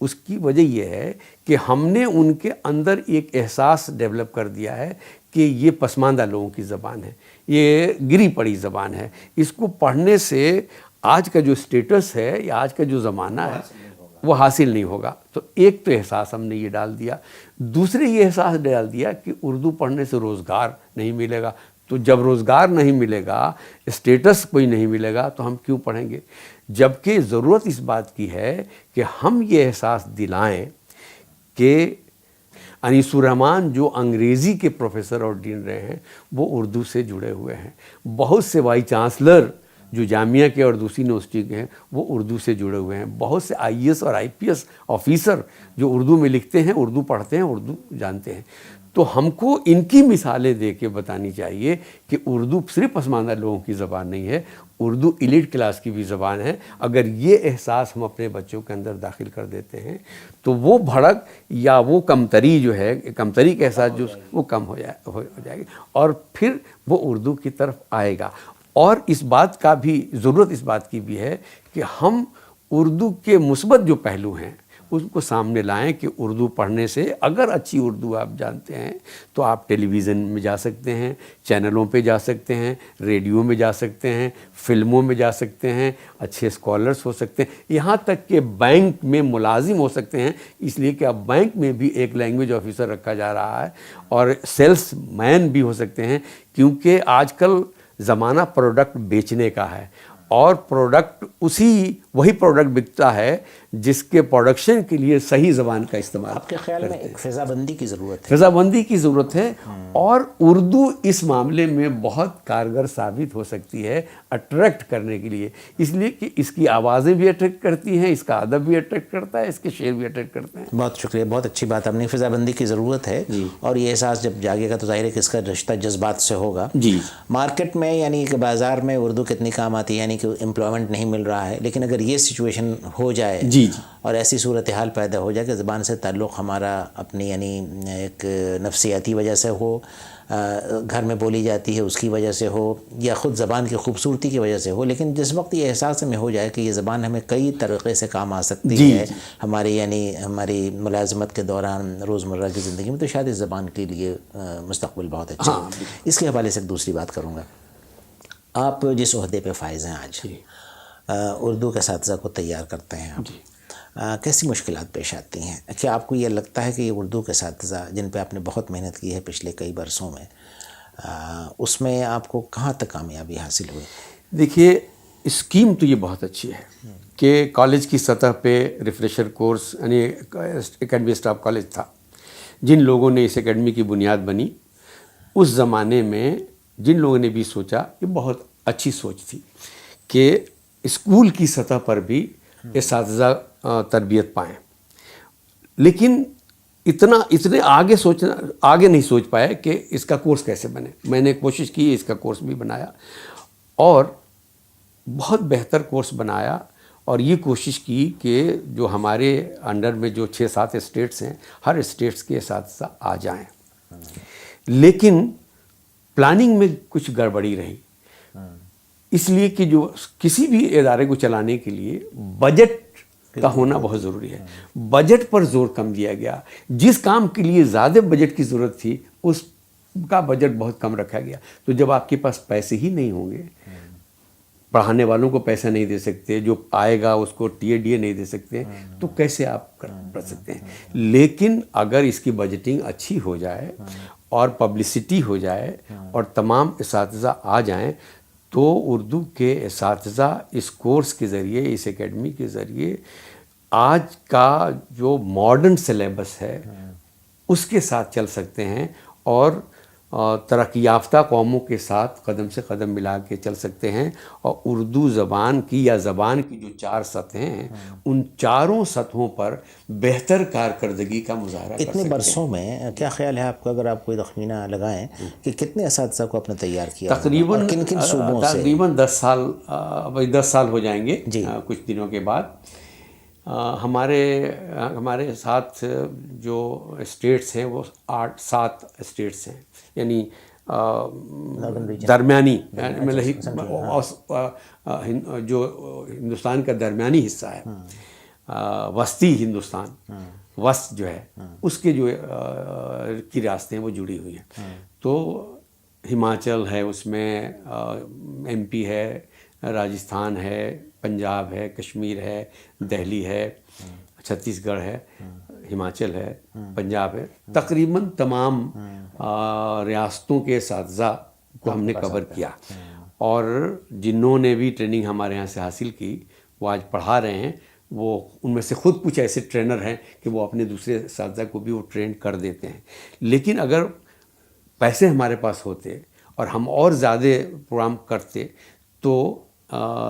اس کی وجہ یہ ہے کہ ہم نے ان کے اندر ایک احساس ڈیولپ کر دیا ہے کہ یہ پسماندہ لوگوں کی زبان ہے, یہ گری پڑی زبان ہے, اس کو پڑھنے سے آج کا جو اسٹیٹس ہے یا آج کا جو زمانہ ہے وہ حاصل نہیں ہوگا. تو ایک تو احساس ہم نے یہ ڈال دیا. دوسرے یہ احساس ڈال دیا کہ اردو پڑھنے سے روزگار نہیں ملے گا. تو جب روزگار نہیں ملے گا, اسٹیٹس کوئی نہیں ملے گا, تو ہم کیوں پڑھیں گے؟ جبکہ ضرورت اس بات کی ہے کہ ہم یہ احساس دلائیں کہ انیس الرحمن جو انگریزی کے پروفیسر اور ڈین رہے ہیں وہ اردو سے جڑے ہوئے ہیں. بہت سے وائس چانسلر جو جامعہ کے اور دوسری یونیورسٹی کے ہیں وہ اردو سے جڑے ہوئے ہیں. بہت سے IAS اور IPS آفیسر جو اردو میں لکھتے ہیں, اردو پڑھتے ہیں, اردو جانتے ہیں. تو ہم کو ان کی مثالیں دے کے بتانی چاہیے کہ اردو صرف پسماندہ لوگوں کی زبان نہیں ہے, اردو ایلیٹ کلاس کی بھی زبان ہے. اگر یہ احساس ہم اپنے بچوں کے اندر داخل کر دیتے ہیں تو وہ بھڑک یا وہ کمتری جو ہے, کمتری کا احساس جو وہ کم ہو جائے گی, اور پھر وہ اردو کی طرف آئے گا. اور اس بات کا بھی ضرورت اس بات کی بھی ہے کہ ہم اردو کے مثبت جو پہلو ہیں اس کو سامنے لائیں کہ اردو پڑھنے سے, اگر اچھی اردو آپ جانتے ہیں تو آپ ٹیلی ویژن میں جا سکتے ہیں, چینلوں پہ جا سکتے ہیں, ریڈیو میں جا سکتے ہیں, فلموں میں جا سکتے ہیں, اچھے اسکالرس ہو سکتے ہیں, یہاں تک کہ بینک میں ملازم ہو سکتے ہیں. اس لیے کہ اب بینک میں بھی ایک لینگویج آفیسر رکھا جا رہا ہے, اور سیلس مین بھی ہو سکتے ہیں, کیونکہ آج کل زمانہ پروڈکٹ بیچنے کا ہے, اور پروڈکٹ وہی پروڈکٹ بکتا ہے جس کے پروڈکشن کے لیے صحیح زبان کا استعمال. آپ کے خیال میں ایک فضا بندی کی ضرورت ہے؟ فضا بندی کی ضرورت ہے, اور اردو اس معاملے میں بہت کارگر ثابت ہو سکتی ہے اٹریکٹ کرنے کے لیے, اس لیے کہ اس کی آوازیں بھی اٹریکٹ کرتی ہیں, اس کا ادب بھی اٹریکٹ کرتا ہے, اس کے شعر بھی اٹریکٹ کرتے ہیں. بہت شکریہ, بہت اچھی بات. آپ نے فضا بندی کی ضرورت ہے, اور یہ احساس جب جاگے گا تو ظاہر ہے کہ اس کا رشتہ جذبات سے ہوگا. جی, مارکیٹ میں یعنی کہ بازار میں اردو کتنی کام آتی ہے, یعنی کہ امپلائمنٹ نہیں مل رہا ہے, لیکن اگر یہ سچویشن ہو جائے اور ایسی صورتحال پیدا ہو جائے کہ زبان سے تعلق ہمارا اپنی یعنی ایک نفسیاتی وجہ سے ہو, گھر میں بولی جاتی ہے اس کی وجہ سے ہو, یا خود زبان کی خوبصورتی کی وجہ سے ہو, لیکن جس وقت یہ احساس ہمیں ہو جائے کہ یہ زبان ہمیں کئی طریقے سے کام آ سکتی ہے ہماری یعنی ہماری ملازمت کے دوران, روزمرہ کی زندگی میں, تو شاید اس زبان کے لیے مستقبل بہت اچھا ہے. اس کے حوالے سے ایک دوسری بات کروں گا. آپ جس عہدے پہ فائز ہیں آج, اردو کے اساتذہ کو تیار کرتے ہیں آپ, کیسی مشکلات پیش آتی ہیں؟ کیا آپ کو یہ لگتا ہے کہ یہ اردو کے اساتذہ جن پہ آپ نے بہت محنت کی ہے پچھلے کئی برسوں میں, اس میں آپ کو کہاں تک کامیابی حاصل ہوئی؟ دیکھیے, اسکیم تو یہ بہت اچھی ہے کہ کالج کی سطح پہ ریفریشر کورس, یعنی اکیڈمی اسٹاف کالج تھا, جن لوگوں نے اس اکیڈمی کی بنیاد بنی, اس زمانے میں جن لوگوں نے بھی سوچا, یہ بہت اچھی سوچ تھی کہ اسکول کی سطح پر بھی اساتذہ تربیت پائیں. لیکن اتنے آگے نہیں سوچ پائے کہ اس کا کورس کیسے بنے. میں نے کوشش کی, اس کا کورس بھی بنایا, اور بہت بہتر کورس بنایا, اور یہ کوشش کی کہ جو ہمارے انڈر میں جو 6-7 اسٹیٹس ہیں, ہر اسٹیٹس کے اساتذہ آ جائیں. لیکن پلاننگ میں کچھ گڑبڑی رہی, اس لیے کہ جو کسی بھی ادارے کو چلانے کے لیے بجٹ کا ہونا بہت ضروری ہے. بجٹ پر زور کم دیا گیا. جس کام کے لیے زیادہ بجٹ کی ضرورت تھی اس کا بجٹ بہت کم رکھا گیا. تو جب آپ کے پاس پیسے ہی نہیں ہوں گے, پڑھانے والوں کو پیسہ نہیں دے سکتے, جو آئے گا اس کو ٹی نہیں دے سکتے, تو کیسے آپ پڑھ سکتے ہیں؟ لیکن اگر اس کی بجٹنگ اچھی ہو جائے اور پبلسٹی ہو جائے اور تمام اساتذہ آ جائیں, تو اردو کے اساتذہ اس کورس کے ذریعے، اس اکیڈمی کے ذریعے آج کا جو ماڈرن سلیبس ہے اس کے ساتھ چل سکتے ہیں اور ترقی یافتہ قوموں کے ساتھ قدم سے قدم ملا کے چل سکتے ہیں، اور اردو زبان کی یا زبان کی جو 4 سطحیں ہیں ان چاروں سطحوں پر بہتر کارکردگی کا مظاہرہ کر سکتے ہیں۔ اتنے برسوں میں کیا خیال ہے آپ کا، اگر آپ کوئی تخمینہ لگائیں کہ کتنے اساتذہ کو آپ نے تیار کیا تقریباً کن کن صوبوں سے؟ تقریباً 10 سال ہو جائیں گے جی۔ کچھ دنوں کے بعد۔ ہمارے ساتھ جو اسٹیٹس ہیں وہ 7 اسٹیٹس ہیں، یعنی درمیانی جو ہندوستان کا درمیانی حصہ ہے، وسطی ہندوستان، وسط جو ہے اس کے جو کی ریاستیں وہ جڑی ہوئی ہیں۔ تو ہماچل ہے، اس میں ایم پی ہے، راجستھان ہے، پنجاب ہے، کشمیر ہے، دہلی ہے، چھتیس گڑھ ہے، ہماچل ہے، پنجاب ہے، تقریباً تمام ریاستوں کے اساتذہ کو ہم نے کور کیا، اور جنہوں نے بھی ٹریننگ ہمارے یہاں سے حاصل کی وہ آج پڑھا رہے ہیں۔ وہ ان میں سے خود کچھ ایسے ٹرینر ہیں کہ وہ اپنے دوسرے اساتذہ کو بھی وہ ٹرین کر دیتے ہیں۔ لیکن اگر پیسے ہمارے پاس ہوتے اور ہم اور زیادہ پروگرام کرتے تو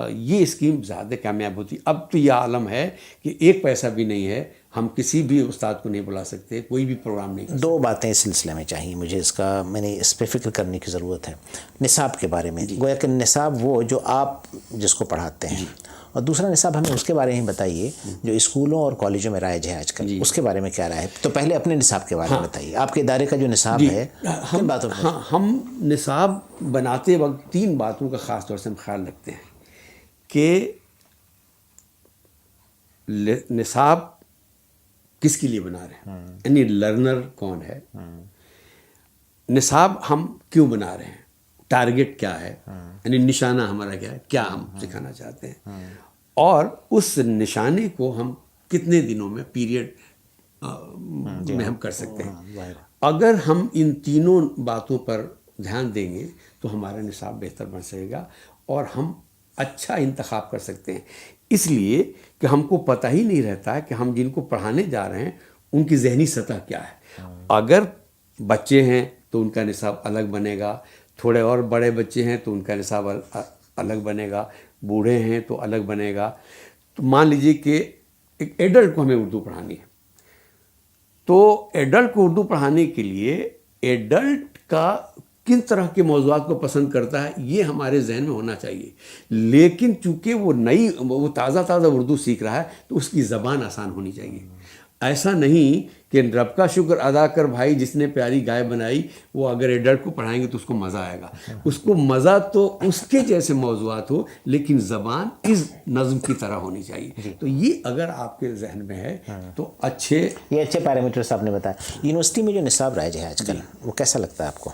یہ اسکیم زیادہ کامیاب ہوتی۔ اب تو یہ عالم ہے کہ ایک پیسہ بھی نہیں ہے، ہم کسی بھی استاد کو نہیں بلا سکتے، کوئی بھی پروگرام نہیں کر سکتے۔ 2 باتیں اس سلسلے میں چاہیے مجھے، میں نے اس پہ فکر کرنے کی ضرورت ہے۔ نصاب کے بارے میں گویا کہ نصاب وہ جو آپ جس کو پڑھاتے ہیں، اور دوسرا نصاب ہمیں اس کے بارے میں بتائیے جو اسکولوں اور کالجوں میں رائج ہے آج کل، اس کے بارے میں کیا رائے ہے؟ تو پہلے اپنے نصاب کے بارے میں بتائیے، آپ کے ادارے کا جو نصاب ہے کن باتوں پر؟ ہم نصاب بناتے وقت 3 باتوں کا خاص طور سے ہم خیال رکھتے ہیں کہ نصاب کس کے لیے بنا رہے ہیں، یعنی لرنر کون ہے، نصاب ہم کیوں بنا رہے ہیں، ٹارگٹ کیا ہے، یعنی نشانہ ہمارا کیا ہے، کیا ہم سکھانا چاہتے ہیں، اور اس نشانے کو ہم کتنے دنوں میں پیریڈ میں ہم کر سکتے ہیں۔ اگر ہم ان تینوں باتوں پر دھیان دیں گے تو ہمارا نصاب بہتر بن سکے گا اور ہم اچھا انتخاب کر سکتے ہیں، اس لیے کہ ہم کو پتہ ہی نہیں رہتا کہ ہم جن کو پڑھانے جا رہے ہیں ان کی ذہنی سطح کیا ہے۔ اگر بچے ہیں تو ان کا نصاب الگ بنے گا، تھوڑے اور بڑے بچے ہیں تو ان کا نصاب الگ بنے گا، بوڑھے ہیں تو الگ بنے گا۔ تو مان لیجئے کہ ایک ایڈلٹ کو ہمیں اردو پڑھانی ہے، تو ایڈلٹ کو اردو پڑھانے کے لیے ایڈلٹ کا کن طرح کے موضوعات کو پسند کرتا ہے یہ ہمارے ذہن میں ہونا چاہیے۔ لیکن چونکہ وہ تازہ اردو سیکھ رہا ہے تو اس کی زبان آسان ہونی چاہیے۔ ایسا نہیں کہ رب کا شکر ادا کر بھائی جس نے پیاری گائے بنائی، وہ اگر ایڈلٹ کو پڑھائیں گے تو اس کو مزہ آئے گا۔ اس کو مزہ تو اس کے جیسے موضوعات ہو لیکن زبان اس نظم کی طرح ہونی چاہیے۔ تو یہ اگر آپ کے ذہن میں ہے تو یہ اچھے پیرامیٹرز آپ نے بتایا۔ یونیورسٹی میں جو نصاب رائج ہے آج کل وہ کیسا لگتا ہے آپ کو؟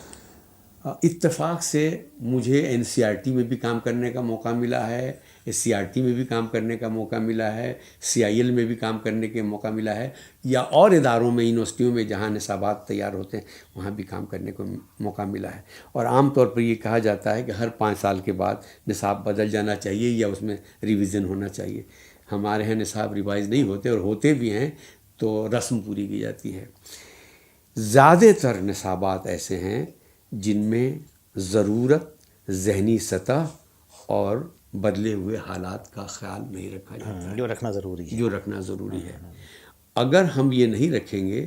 اتفاق سے مجھے این سی آر ٹی میں بھی کام کرنے کا موقع ملا ہے، ایس سی آر ٹی میں بھی کام کرنے کا موقع ملا ہے، سی آئی ایل میں بھی کام کرنے کے موقع ملا ہے، یا اور اداروں میں یونیورسٹیوں میں جہاں نصابات تیار ہوتے ہیں وہاں بھی کام کرنے کو موقع ملا ہے۔ اور عام طور پر یہ کہا جاتا ہے کہ ہر 5 سال کے بعد نصاب بدل جانا چاہیے یا اس میں ریویژن ہونا چاہیے۔ ہمارے یہاں نصاب ریوائز نہیں ہوتے، اور ہوتے بھی ہیں تو رسم پوری کی جاتی ہے۔ زیادہ تر نصابات ایسے ہیں جن میں ضرورت، ذہنی سطح اور بدلے ہوئے حالات کا خیال نہیں رکھا جاتا ہے، جو رکھنا ضروری ہے۔ اگر ہم یہ نہیں رکھیں گے،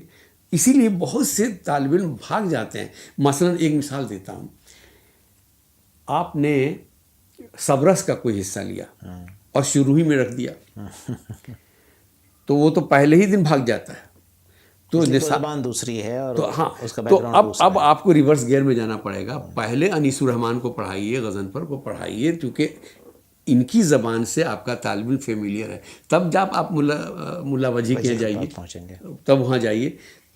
اسی لیے بہت سے طالب علم بھاگ جاتے ہیں۔ مثلا ایک مثال دیتا ہوں، آپ نے سبرس کا کوئی حصہ لیا اور شروع ہی میں رکھ دیا تو وہ تو پہلے ہی دن بھاگ جاتا ہے۔ تو زبان دوسری ہے اور اس کا تو بیک گراؤنڈ دوسرا ہے۔ اب آپ کو ریورس گیئر میں جانا پڑے گا۔ پہلے انیس الرحمن کو پڑھائیے، غضنفر کو پڑھائیے، کیونکہ ان کی زبان سے آپ کا طالب علم فیملیئر ہے۔ تب جب آپ ملا وجی کے جائیے، تب وہاں جائیے،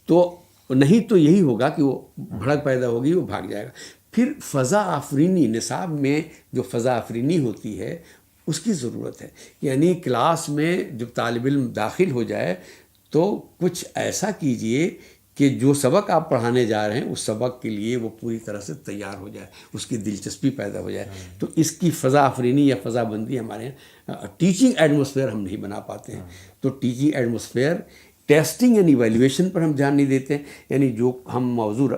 تو نہیں تو یہی ہوگا کہ وہ بھڑک پیدا ہوگی، وہ بھاگ جائے گا۔ پھر فضا آفرینی، نصاب میں جو فضا آفرینی ہوتی ہے اس کی ضرورت ہے، یعنی کلاس میں جب طالب علم داخل ہو جائے تو کچھ ایسا کیجئے کہ جو سبق آپ پڑھانے جا رہے ہیں اس سبق کے لیے وہ پوری طرح سے تیار ہو جائے، اس کی دلچسپی پیدا ہو جائے. تو اس کی فضا آفرینی یا فضا بندی ہمارے یہاں ٹیچنگ ایٹماسفیئر ہم نہیں بنا پاتے ہیں. تو teaching atmosphere testing and evaluation پر ہم دھیان نہیں دیتے ہیں. یعنی جو ہم موضوع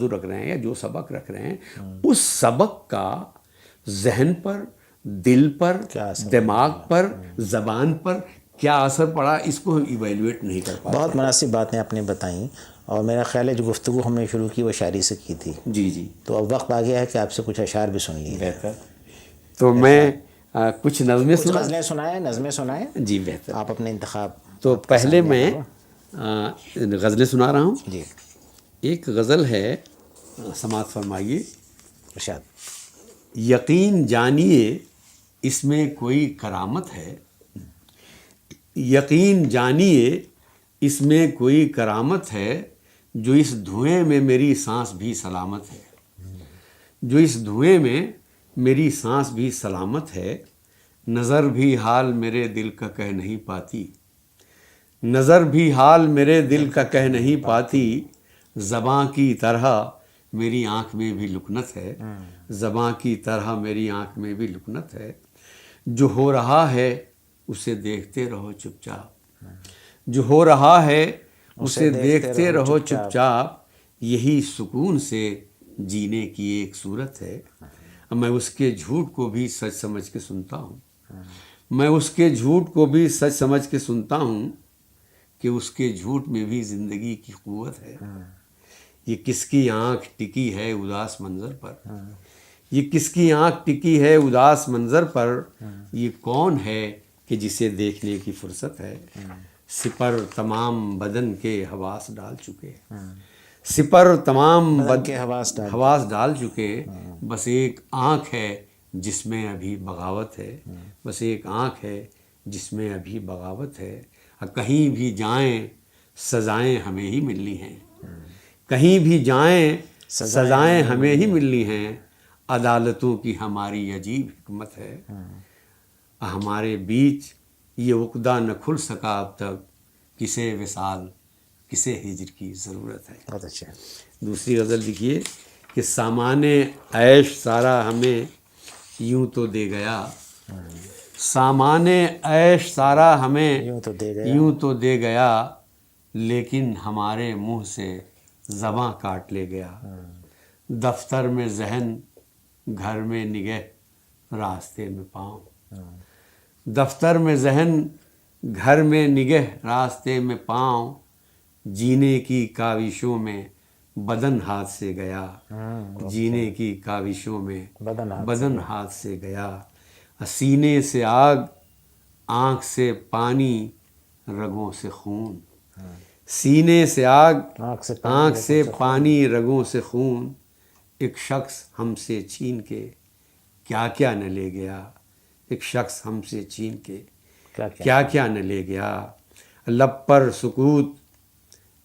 رکھ رہے ہیں یا جو سبق رکھ رہے ہیں اس سبق کا ذہن پر، دل پر، دماغ پر، زبان پر کیا اثر پڑا، اس کو ہم ایویلویٹ نہیں کر پاتے. بہت مناسب باتیں آپ نے بتائیں، اور میرا خیال ہے جو گفتگو ہم نے شروع کی وہ شاعری سے کی تھی. جی تو اب وقت آ گیا ہے کہ آپ سے کچھ اشعار بھی سن لیے. بہتر. تو میں کچھ نظمیں نظمیں سنائیں. جی بہتر. آپ اپنے انتخاب. تو پہلے میں غزلیں سنا رہا ہوں. جی. ایک غزل ہے، سماعت فرمائیے. ارشاد. یقین جانیے اس میں کوئی کرامت ہے، یقین جانیے اس میں کوئی کرامت ہے، جو اس دھوئیں میں میری سانس بھی سلامت ہے، جو اس دھوئیں میں میری سانس بھی سلامت ہے. نظر بھی حال میرے دل کا کہہ نہیں پاتی، نظر بھی حال میرے دل کا کہہ نہیں پاتی. زباں کی طرح میری آنکھ میں بھی لکنت ہے، زباں کی طرح میری آنکھ میں بھی لکنت ہے. جو ہو رہا ہے اسے دیکھتے رہو چپ چاپ، جو ہو رہا ہے اسے دیکھتے رہو چپ چاپ. یہی سکون سے جینے کی ایک صورت ہے. میں اس کے جھوٹ کو بھی سچ سمجھ کے سنتا ہوں، میں اس کے جھوٹ کو بھی سچ سمجھ کے سنتا ہوں، کہ اس کے جھوٹ میں بھی زندگی کی قوت ہے. یہ کس کی آنکھ ٹکی ہے اداس منظر پر، یہ کس کی آنکھ ٹکی ہے اداس منظر پر. یہ کون ہے کہ جسے دیکھنے کی فرصت ہے. سپر تمام بدن کے حواس ڈال چکے، سپر تمام بدن کے حواس ڈال چکے. بس ایک آنکھ ہے جس میں ابھی بغاوت ہے، بس ایک آنکھ ہے جس میں ابھی بغاوت ہے. کہیں بھی جائیں سزائیں ہمیں ہی ملنی ہیں، کہیں بھی جائیں سزائیں ہمیں ہی ملنی ہیں. عدالتوں کی ہماری عجیب حکمت ہے. ہمارے بیچ یہ عقدہ نہ کھل سکا اب تک، کسے وصال کسے ہجر کی ضرورت ہے. بہت اچھا. دوسری غزل لکھیے کہ سامان عیش سارا ہمیں یوں تو دے گیا، سامان عیش سارا ہمیں یوں تو دے گیا، لیکن ہمارے منہ سے زباں کاٹ لے گیا. دفتر میں ذہن گھر میں نگہ راستے میں پاؤں، دفتر میں ذہن گھر میں نگہ راستے میں پاؤں. جینے کی کاوشوں میں بدن ہاتھ سے گیا، جینے کی کاوشوں میں بدن ہاتھ سے گیا. سینے سے آگ آنکھ سے پانی رگوں سے خون، سینے سے آگ آنکھ سے پانی رگوں سے خون. ایک شخص ہم سے چھین کے کیا کیا نہ لے گیا، ایک شخص ہم سے چھین کے کیا کیا نہ لے گیا. لب پر سکوت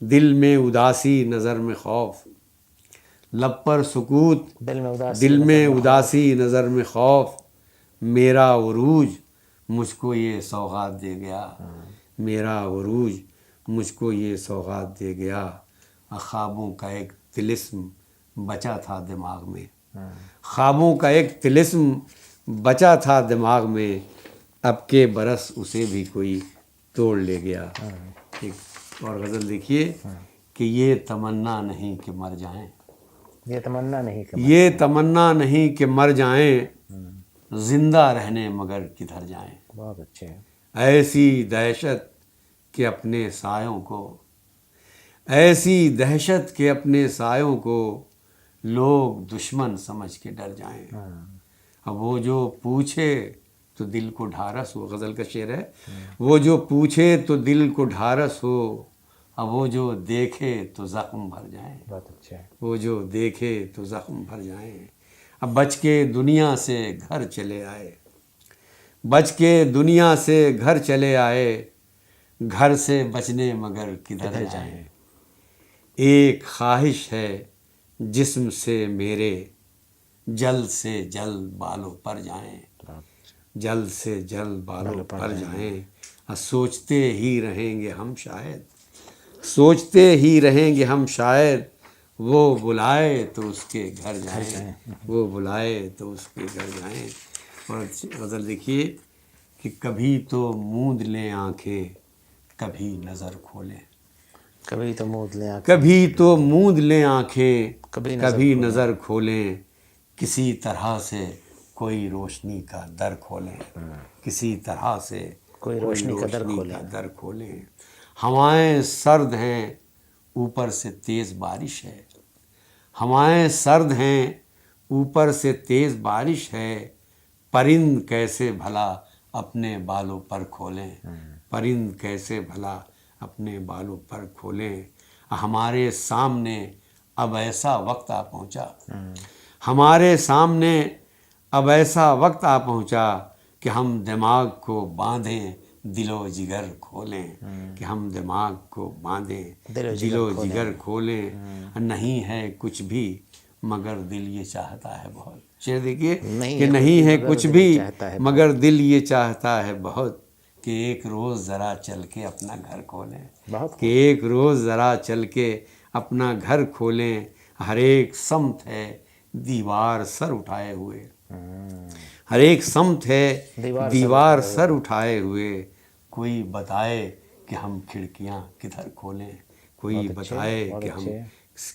دل میں اداسی نظر میں خوف، لب پر سکوت دل میں اداسی نظر میں خوف. میرا عروج مجھ کو یہ سوغات دے گیا، میرا عروج مجھ کو یہ سوغات دے گیا. خوابوں کا ایک طلسم بچا تھا دماغ میں، خوابوں کا ایک طلسم بچا تھا دماغ میں. اب کے برس اسے بھی کوئی توڑ لے گیا. ایک اور غزل دیکھیے کہ یہ تمنا نہیں کہ مر جائیں، یہ تمنا نہیں کہ یہ تمنا نہیں کہ مر جائیں، زندہ رہنے مگر کدھر جائیں. بہت اچھے. ایسی دہشت کہ اپنے سایوں کو، ایسی دہشت کہ اپنے سایوں کو لوگ دشمن سمجھ کے ڈر جائیں. اب وہ جو پوچھے تو دل کو ڈھارس ہو، غزل کا شعر ہے. وہ جو پوچھے تو دل کو ڈھارس ہو، اب وہ جو دیکھے تو زخم بھر جائیں. بہت اچھا. وہ جو دیکھے تو زخم بھر جائیں. اب بچ کے دنیا سے گھر چلے آئے، بچ کے دنیا سے گھر چلے آئے، گھر سے بچنے مگر کدھر جائیں. ایک خواہش ہے جسم سے میرے، جلد سے جلد بالوں پر جائیں، جلد سے جلد بالوں پر جائیں. سوچتے ہی رہیں گے ہم شاید، سوچتے ہی رہیں گے ہم شاید وہ بلائے تو اس کے گھر جائیں، وہ بلائے تو اس کے گھر جائیں۔ اور غزل دیکھیے کہ کبھی تو موند لیں آنکھیں کبھی نظر کھولیں، کبھی تو موند لیں آنکھیں، کبھی تو موند لیں آنکھیں کبھی کبھی نظر کھولیں، کسی طرح سے کوئی روشنی کا در کھولیں، کسی طرح سے کوئی روشنی کا در کھولیں۔ در کھولیں۔ ہوائیں سرد ہیں اوپر سے تیز بارش ہے، ہوائیں سرد ہیں اوپر سے تیز بارش ہے، پرند کیسے بھلا اپنے بالوں پر کھولیں، پرند کیسے بھلا اپنے بالوں پر کھولیں۔ ہمارے سامنے اب ایسا وقت آ پہنچا، ہمارے سامنے اب ایسا وقت آ پہنچا کہ ہم دماغ کو باندھیں دل و جگر کھولیں، کہ ہم دماغ کو باندھیں دل و جگر کھولیں۔ نہیں ہے کچھ بھی مگر دل یہ چاہتا ہے بہت، شعر دیکھیے کہ نہیں ہے کچھ بھی مگر دل یہ چاہتا ہے بہت، کہ ایک روز ذرا چل کے اپنا گھر کھولیں، کہ ایک روز ذرا چل کے اپنا گھر کھولیں۔ ہر ایک سمت ہے دیوار سر اٹھائے ہوئے، ہر ایک سمت ہے دیوار سر اٹھائے ہوئے، کوئی بتائے کہ ہم کھڑکیاں کدھر کھولیں، کوئی بتائے کہ ہم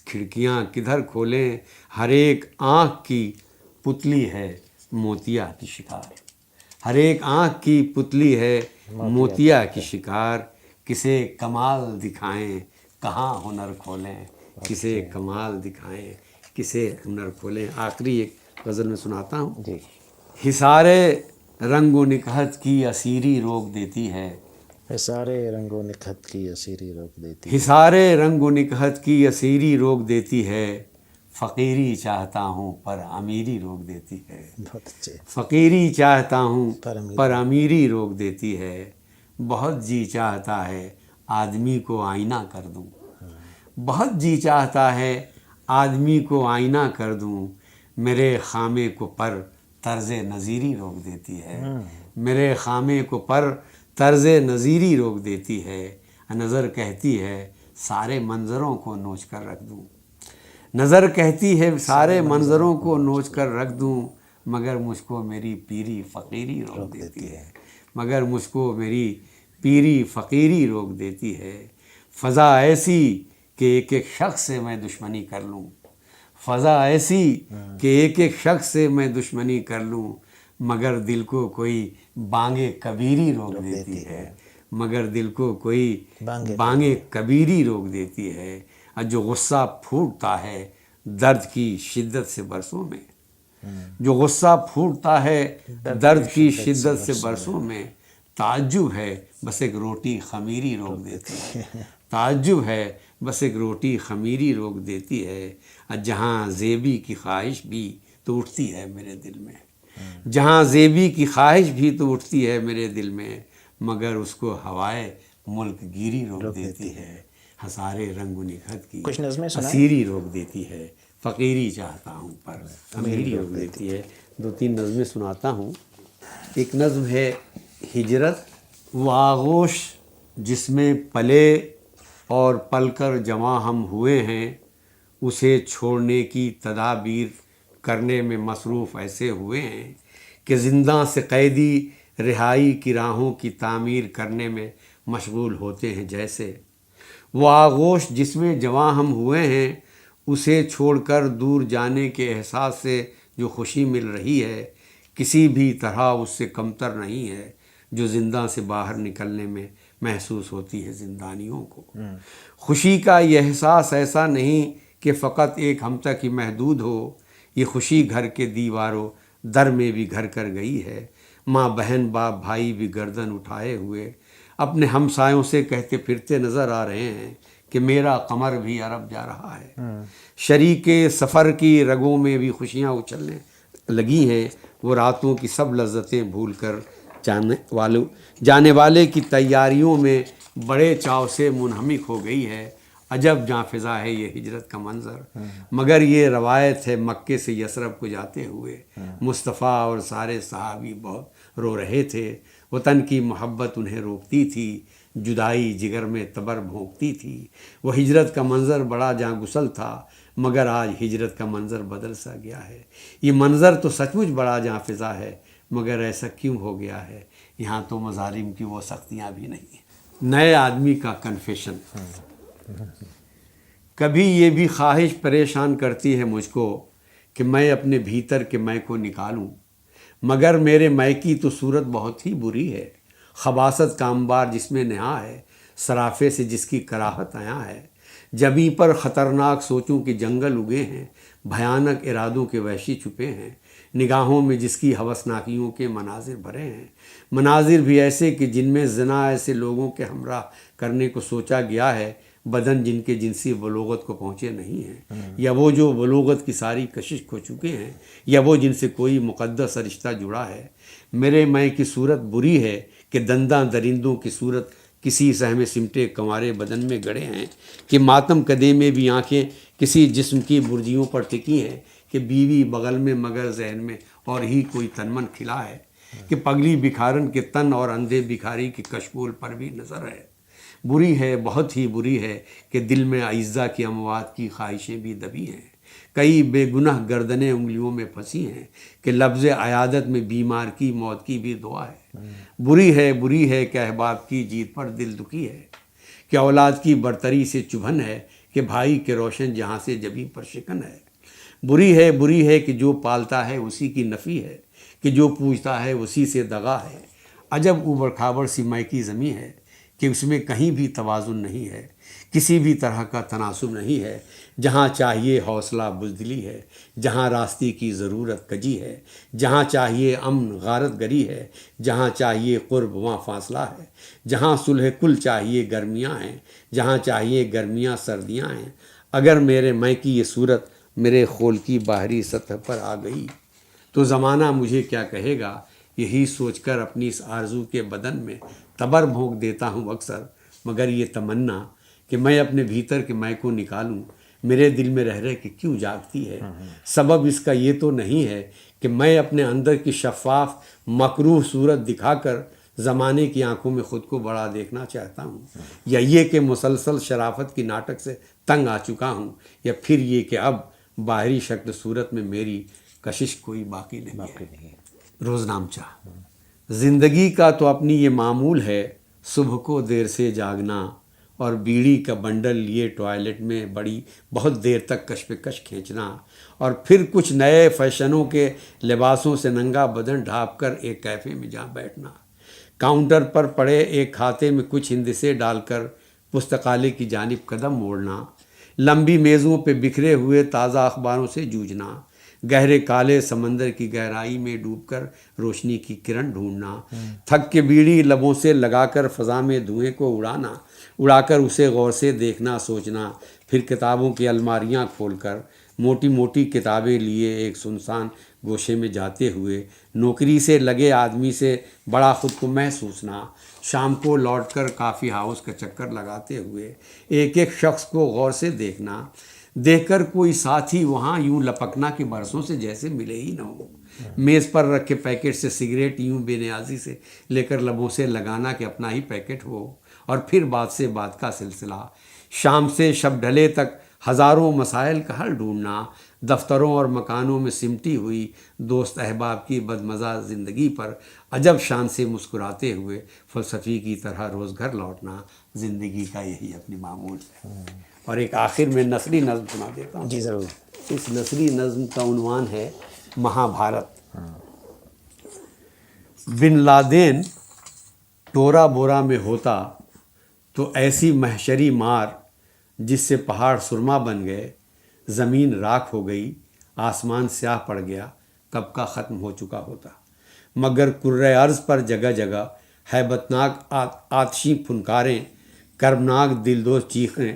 کھڑکیاں کدھر کھولیں۔ ہر ایک آنکھ کی پتلی ہے موتیا کی شکار، ہر ایک آنکھ کی پتلی ہے موتیا کی شکار، کسے کمال دکھائیں کہاں ہنر کھولیں، کسے کمال دکھائیں کسے ہنر کھولیں۔ آخری ایک غزل میں سناتا ہوں۔ حصارے رنگ و نکہت کی اسیری روک دیتی ہے، سارے رنگ و نکہت کی اسیری روک دیتی، حصارے رنگ و نکہت کی اسیری روک دیتی ہے، فقیری چاہتا ہوں پر امیری روک دیتی ہے، بہت اچھے، فقیری چاہتا ہوں پر امیری روک دیتی ہے، بہت جی چاہتا ہے آدمی کو آئینہ کر دوں، بہت جی چاہتا ہے آدمی کو آئینہ کر دوں، میرے خامے کو پر طرز نظیری روک دیتی ہے، میرے خامے کو پر طرز نظیری روک دیتی ہے، نظر کہتی ہے سارے منظروں کو نوچ کر رکھ دوں، نظر کہتی ہے سارے منظروں کو نوچ کر رکھ دوں، مگر مجھ کو میری پیری فقیری روک دیتی ہے، مگر مجھ کو میری پیری فقیری روک دیتی ہے۔ فضا ایسی کہ ایک ایک شخص سے میں دشمنی کر لوں، فضا ایسی کہ ایک ایک شخص سے میں دشمنی کر لوں، مگر دل کو کوئی بانگے کبیری روک دیتی ہے، مگر دل کو کوئی بانگے کبیری روک دیتی ہے۔ جو غصہ پھوٹتا ہے درد کی شدت سے برسوں میں، جو غصہ پھوٹتا ہے درد کی شدت سے برسوں میں، تعجب ہے بس ایک روٹی خمیری روک دیتی ہے، تعجب ہے بس ایک روٹی خمیری روک دیتی ہے۔ جہاں زیبی کی خواہش بھی تو اٹھتی ہے میرے دل میں، جہاں زیبی کی خواہش بھی تو اٹھتی ہے میرے دل میں، مگر اس کو ہوائے ملک گیری روک دیتی ہے، ہسارے رنگ و نکہت کی کچھ نظمیں سنائیں۔ اسیری روک دیتی ہے، فقیری چاہتا ہوں پر امیری روک دیتی ہے۔ دو تین نظمیں سناتا ہوں۔ ایک نظم ہے ہجرت۔ وہ آغوش جس میں پلے اور پل کر جواں ہم ہوئے ہیں، اسے چھوڑنے کی تدابیر کرنے میں مصروف ایسے ہوئے ہیں کہ زنداں سے قیدی رہائی کی راہوں کی تعمیر کرنے میں مشغول ہوتے ہیں جیسے۔ وہ آغوش جس میں جواں ہم ہوئے ہیں، اسے چھوڑ کر دور جانے کے احساس سے جو خوشی مل رہی ہے، کسی بھی طرح اس سے کمتر نہیں ہے جو زندہ سے باہر نکلنے میں محسوس ہوتی ہے زندانیوں کو۔ خوشی کا یہ احساس ایسا نہیں کہ فقط ایک ہم تک ہی محدود ہو، یہ خوشی گھر کے دیواروں در میں بھی گھر کر گئی ہے۔ ماں بہن باپ بھائی بھی گردن اٹھائے ہوئے اپنے ہمسایوں سے کہتے پھرتے نظر آ رہے ہیں کہ میرا قمر بھی عرب جا رہا ہے۔ شریک سفر کی رگوں میں بھی خوشیاں اچھلنے لگی ہیں، وہ راتوں کی سب لذتیں بھول کر جانے والے کی تیاریوں میں بڑے چاو سے منہمک ہو گئی ہے۔ عجب جاں فضا ہے یہ ہجرت کا منظر، مگر یہ روایت ہے مکے سے یثرب کو جاتے ہوئے مصطفیٰ اور سارے صحابی بہت رو رہے تھے، وطن کی محبت انہیں روکتی تھی، جدائی جگر میں تبر بھونکتی تھی، وہ ہجرت کا منظر بڑا جاں گسل تھا، مگر آج ہجرت کا منظر بدل سا گیا ہے، یہ منظر تو سچ مچ بڑا جاں فضا ہے، مگر ایسا کیوں ہو گیا ہے، یہاں تو مظالم کی وہ سختیاں بھی نہیں ہیں۔ نئے آدمی کا کنفیشن۔ کبھی یہ بھی خواہش پریشان کرتی ہے مجھ کو کہ میں اپنے بھیتر کے میں کو نکالوں، مگر میرے میں کی تو صورت بہت ہی بری ہے، خباثت کا انبار جس میں نہا ہے، سرافے سے جس کی کراہت عیاں ہے، جبیں پر خطرناک سوچوں کے جنگل اگے ہیں، بھیانک ارادوں کے وحشی چھپے ہیں، نگاہوں میں جس کی ہوسناکیوں کے مناظر بھرے ہیں، مناظر بھی ایسے کہ جن میں زنا ایسے لوگوں کے ہمراہ کرنے کو سوچا گیا ہے، بدن جن کے جنسی بلوغت کو پہنچے نہیں ہیں، یا وہ جو بلوغت کی ساری کشش کھو چکے ہیں، یا وہ جن سے کوئی مقدس رشتہ جڑا ہے۔ میرے میں کی صورت بری ہے کہ دنداں درندوں کی صورت کسی سہم سمٹے کنوارے بدن میں گڑے ہیں، کہ ماتم کدے میں بھی آنکھیں کسی جسم کی برجیوں پر ٹکی ہیں، کہ بیوی بغل میں مگر ذہن میں اور ہی کوئی تنمن کھلا ہے، کہ پگلی بکھارن کے تن اور اندھے بکھاری کی کشکول پر بھی نظر ہے۔ بری ہے، بہت ہی بری ہے کہ دل میں اعزا کی اموات کی خواہشیں بھی دبی ہیں، کئی بے گناہ گردنیں انگلیوں میں پھنسی ہیں، کہ لفظ عیادت میں بیمار کی موت کی بھی دعا ہے۔ بری ہے کہ احباب کی جیت پر دل دکھی ہے، کہ اولاد کی برتری سے چبھن ہے، کہ بھائی کے روشن جہاں سے جبیں پر شکن ہے۔ بری ہے کہ جو پالتا ہے اسی کی نفی ہے، کہ جو پوجتا ہے اسی سے دغا ہے۔ عجب اوبڑ کھابڑ سی مے کی زمیں ہے کہ اس میں کہیں بھی توازن نہیں ہے، کسی بھی طرح کا تناسب نہیں ہے، جہاں چاہیے حوصلہ بزدلی ہے، جہاں راستے کی ضرورت کجی ہے، جہاں چاہیے امن غارت گری ہے، جہاں چاہیے قرب وہاں فاصلہ ہے، جہاں صلح کل چاہیے گرمیاں ہیں، جہاں چاہیے گرمیاں سردیاں ہیں۔ اگر میرے میں کی یہ صورت میرے خول کی باہری سطح پر آ گئی تو زمانہ مجھے کیا کہے گا، یہی سوچ کر اپنی اس آرزو کے بدن میں تبر بھونک دیتا ہوں اکثر، مگر یہ تمنا کہ میں اپنے بھیتر کے میں کو نکالوں میرے دل میں رہ کے کیوں جاگتی ہے۔ سبب اس کا یہ تو نہیں ہے کہ میں اپنے اندر کی شفاف مکروہ صورت دکھا کر زمانے کی آنکھوں میں خود کو بڑا دیکھنا چاہتا ہوں، یا یہ کہ مسلسل شرافت کی ناٹک سے تنگ آ چکا ہوں، یا پھر یہ کہ اب باہری شکل صورت میں میری کشش کوئی باقی نہیں ہے۔ روزنامچہ۔ زندگی کا تو اپنی یہ معمول ہے، صبح کو دیر سے جاگنا اور بیڑی کا بنڈل لیے ٹوائلٹ میں بہت دیر تک کش پہ کش کھینچنا، اور پھر کچھ نئے فیشنوں کے لباسوں سے ننگا بدن ڈھانپ کر ایک کیفے میں جا بیٹھنا، کاؤنٹر پر پڑے ایک کھاتے میں کچھ ہندسے ڈال کر پستکالیہ کی جانب قدم موڑنا، لمبی میزوں پہ بکھرے ہوئے تازہ اخباروں سے جوجھنا، گہرے کالے سمندر کی گہرائی میں ڈوب کر روشنی کی کرن ڈھونڈنا، تھک کے بیڑی لبوں سے لگا کر فضا میں دھوئیں کو اڑا کر اسے غور سے دیکھنا سوچنا، پھر کتابوں کی الماریاں کھول کر موٹی موٹی کتابیں لیے ایک سنسان گوشے میں جاتے ہوئے نوکری سے لگے آدمی سے بڑا خود کو محسوسنا، شام کو لوٹ کر کافی ہاؤس کا چکر لگاتے ہوئے ایک ایک شخص کو غور سے دیکھنا، دیکھ کر کوئی ساتھی وہاں یوں لپکنا کہ برسوں سے جیسے ملے ہی نہ ہو، میز پر رکھے پیکٹ سے سگریٹ یوں بے نیازی سے لے کر لبوں سے لگانا کہ اپنا ہی پیکٹ ہو، اور پھر بات سے بات کا سلسلہ، شام سے شب ڈھلے تک ہزاروں مسائل کا حل ڈھونڈنا، دفتروں اور مکانوں میں سمٹی ہوئی دوست احباب کی بدمزہ زندگی پر عجب شان سے مسکراتے ہوئے فلسفی کی طرح روز گھر لوٹنا، زندگی کا یہی اپنی معمول ہے۔ اور ایک آخر میں نثری نظم سنا دیتا ہوں۔ جی ضرور۔ اس نثری نظم کا عنوان ہے مہا بھارت۔ بن لادن ٹورا بورا میں ہوتا تو ایسی محشری مار جس سے پہاڑ سرما بن گئے، زمین راکھ ہو گئی، آسمان سیاہ پڑ گیا، کب کا ختم ہو چکا ہوتا، مگر کرۂ ارض پر جگہ جگہ ہیبتناک آتشی پھنکاریں، کربناک دلدوز چیخیں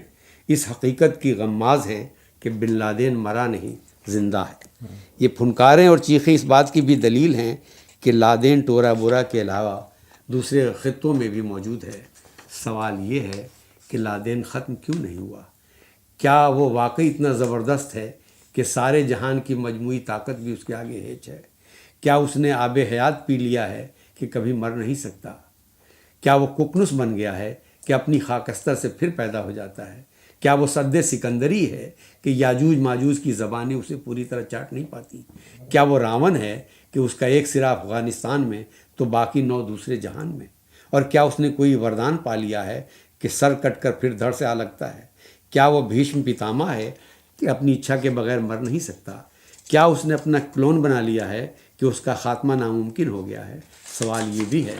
اس حقیقت کی غماز ہے کہ بن لادن مرا نہیں، زندہ ہے۔ یہ پھنکاریں اور چیخیں اس بات کی بھی دلیل ہیں کہ لادن ٹورا بورا کے علاوہ دوسرے خطوں میں بھی موجود ہے۔ سوال یہ ہے کہ لادن ختم کیوں نہیں ہوا؟ کیا وہ واقعی اتنا زبردست ہے کہ سارے جہان کی مجموعی طاقت بھی اس کے آگے ہیچ ہے؟ کیا اس نے آب حیات پی لیا ہے کہ کہ کبھی مر نہیں سکتا؟ کیا وہ ککنس بن گیا ہے کہ اپنی خاکستر سے پھر پیدا ہو جاتا ہے؟ کیا وہ سد سکندری ہے کہ یاجوج ماجوج کی زبانیں اسے پوری طرح چاٹ نہیں پاتی؟ کیا وہ راون ہے کہ اس کا ایک سرا افغانستان میں تو باقی 9 دوسرے جہان میں؟ اور کیا اس نے کوئی وردان پا لیا ہے کہ سر کٹ کر پھر دھڑ سے آ لگتا ہے؟ کیا وہ بھیشم پتاما ہے کہ اپنی اچھا کے بغیر مر نہیں سکتا؟ کیا اس نے اپنا کلون بنا لیا ہے کہ اس کا خاتمہ ناممکن ہو گیا ہے؟ سوال یہ بھی ہے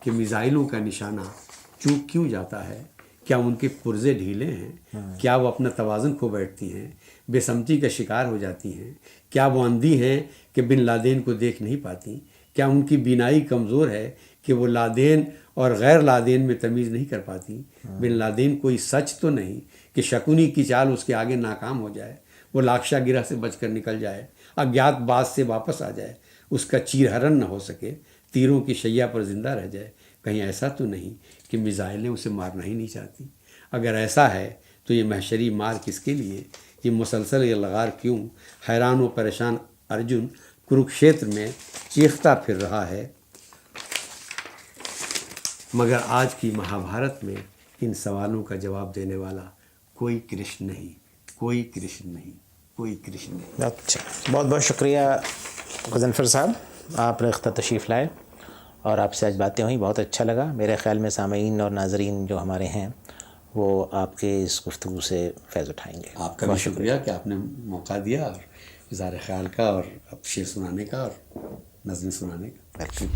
کہ میزائلوں کا نشانہ چوک کیوں جاتا ہے؟ کیا ان کے پرزے ڈھیلے ہیں؟ کیا وہ اپنا توازن کھو بیٹھتی ہیں، بے سمتی کا شکار ہو جاتی ہیں؟ کیا وہ اندھی ہیں کہ بن لادین کو دیکھ نہیں پاتی؟ کیا ان کی بینائی کمزور ہے کہ وہ لادین اور غیر لادین میں تمیز نہیں کر پاتی؟ بن لادین کوئی سچ تو نہیں کہ شکونی کی چال اس کے آگے ناکام ہو جائے، وہ لاکشا گرہ سے بچ کر نکل جائے، اگیات باز سے واپس آ جائے، اس کا چیر ہرن نہ ہو سکے، تیروں کی شیّا پر زندہ رہ جائے؟ کہیں ایسا تو نہیں کہ میزائلیں اسے مارنا ہی نہیں چاہتی؟ اگر ایسا ہے تو یہ محشری مار کس کے لیے؟ یہ مسلسل یہ لغار کیوں؟ حیران و پریشان ارجن کروکشیتر میں چیختا پھر رہا ہے، مگر آج کی مہابھارت میں ان سوالوں کا جواب دینے والا کوئی کرشن نہیں، کوئی کرشن نہیں، کوئی کرشن نہیں۔ اچھا، بہت بہت شکریہ غضنفر صاحب، آپ ریختہ تشریف لائے اور آپ سے آج باتیں ہوئیں، بہت اچھا لگا۔ میرے خیال میں سامعین اور ناظرین جو ہمارے ہیں وہ آپ کے اس گفتگو سے فیض اٹھائیں گے۔ آپ کا بھی شکریہ کہ آپ نے موقع دیا اور اظہار خیال کا اور شعر سنانے کا اور نظمیں سنانے کا۔ ویلکم۔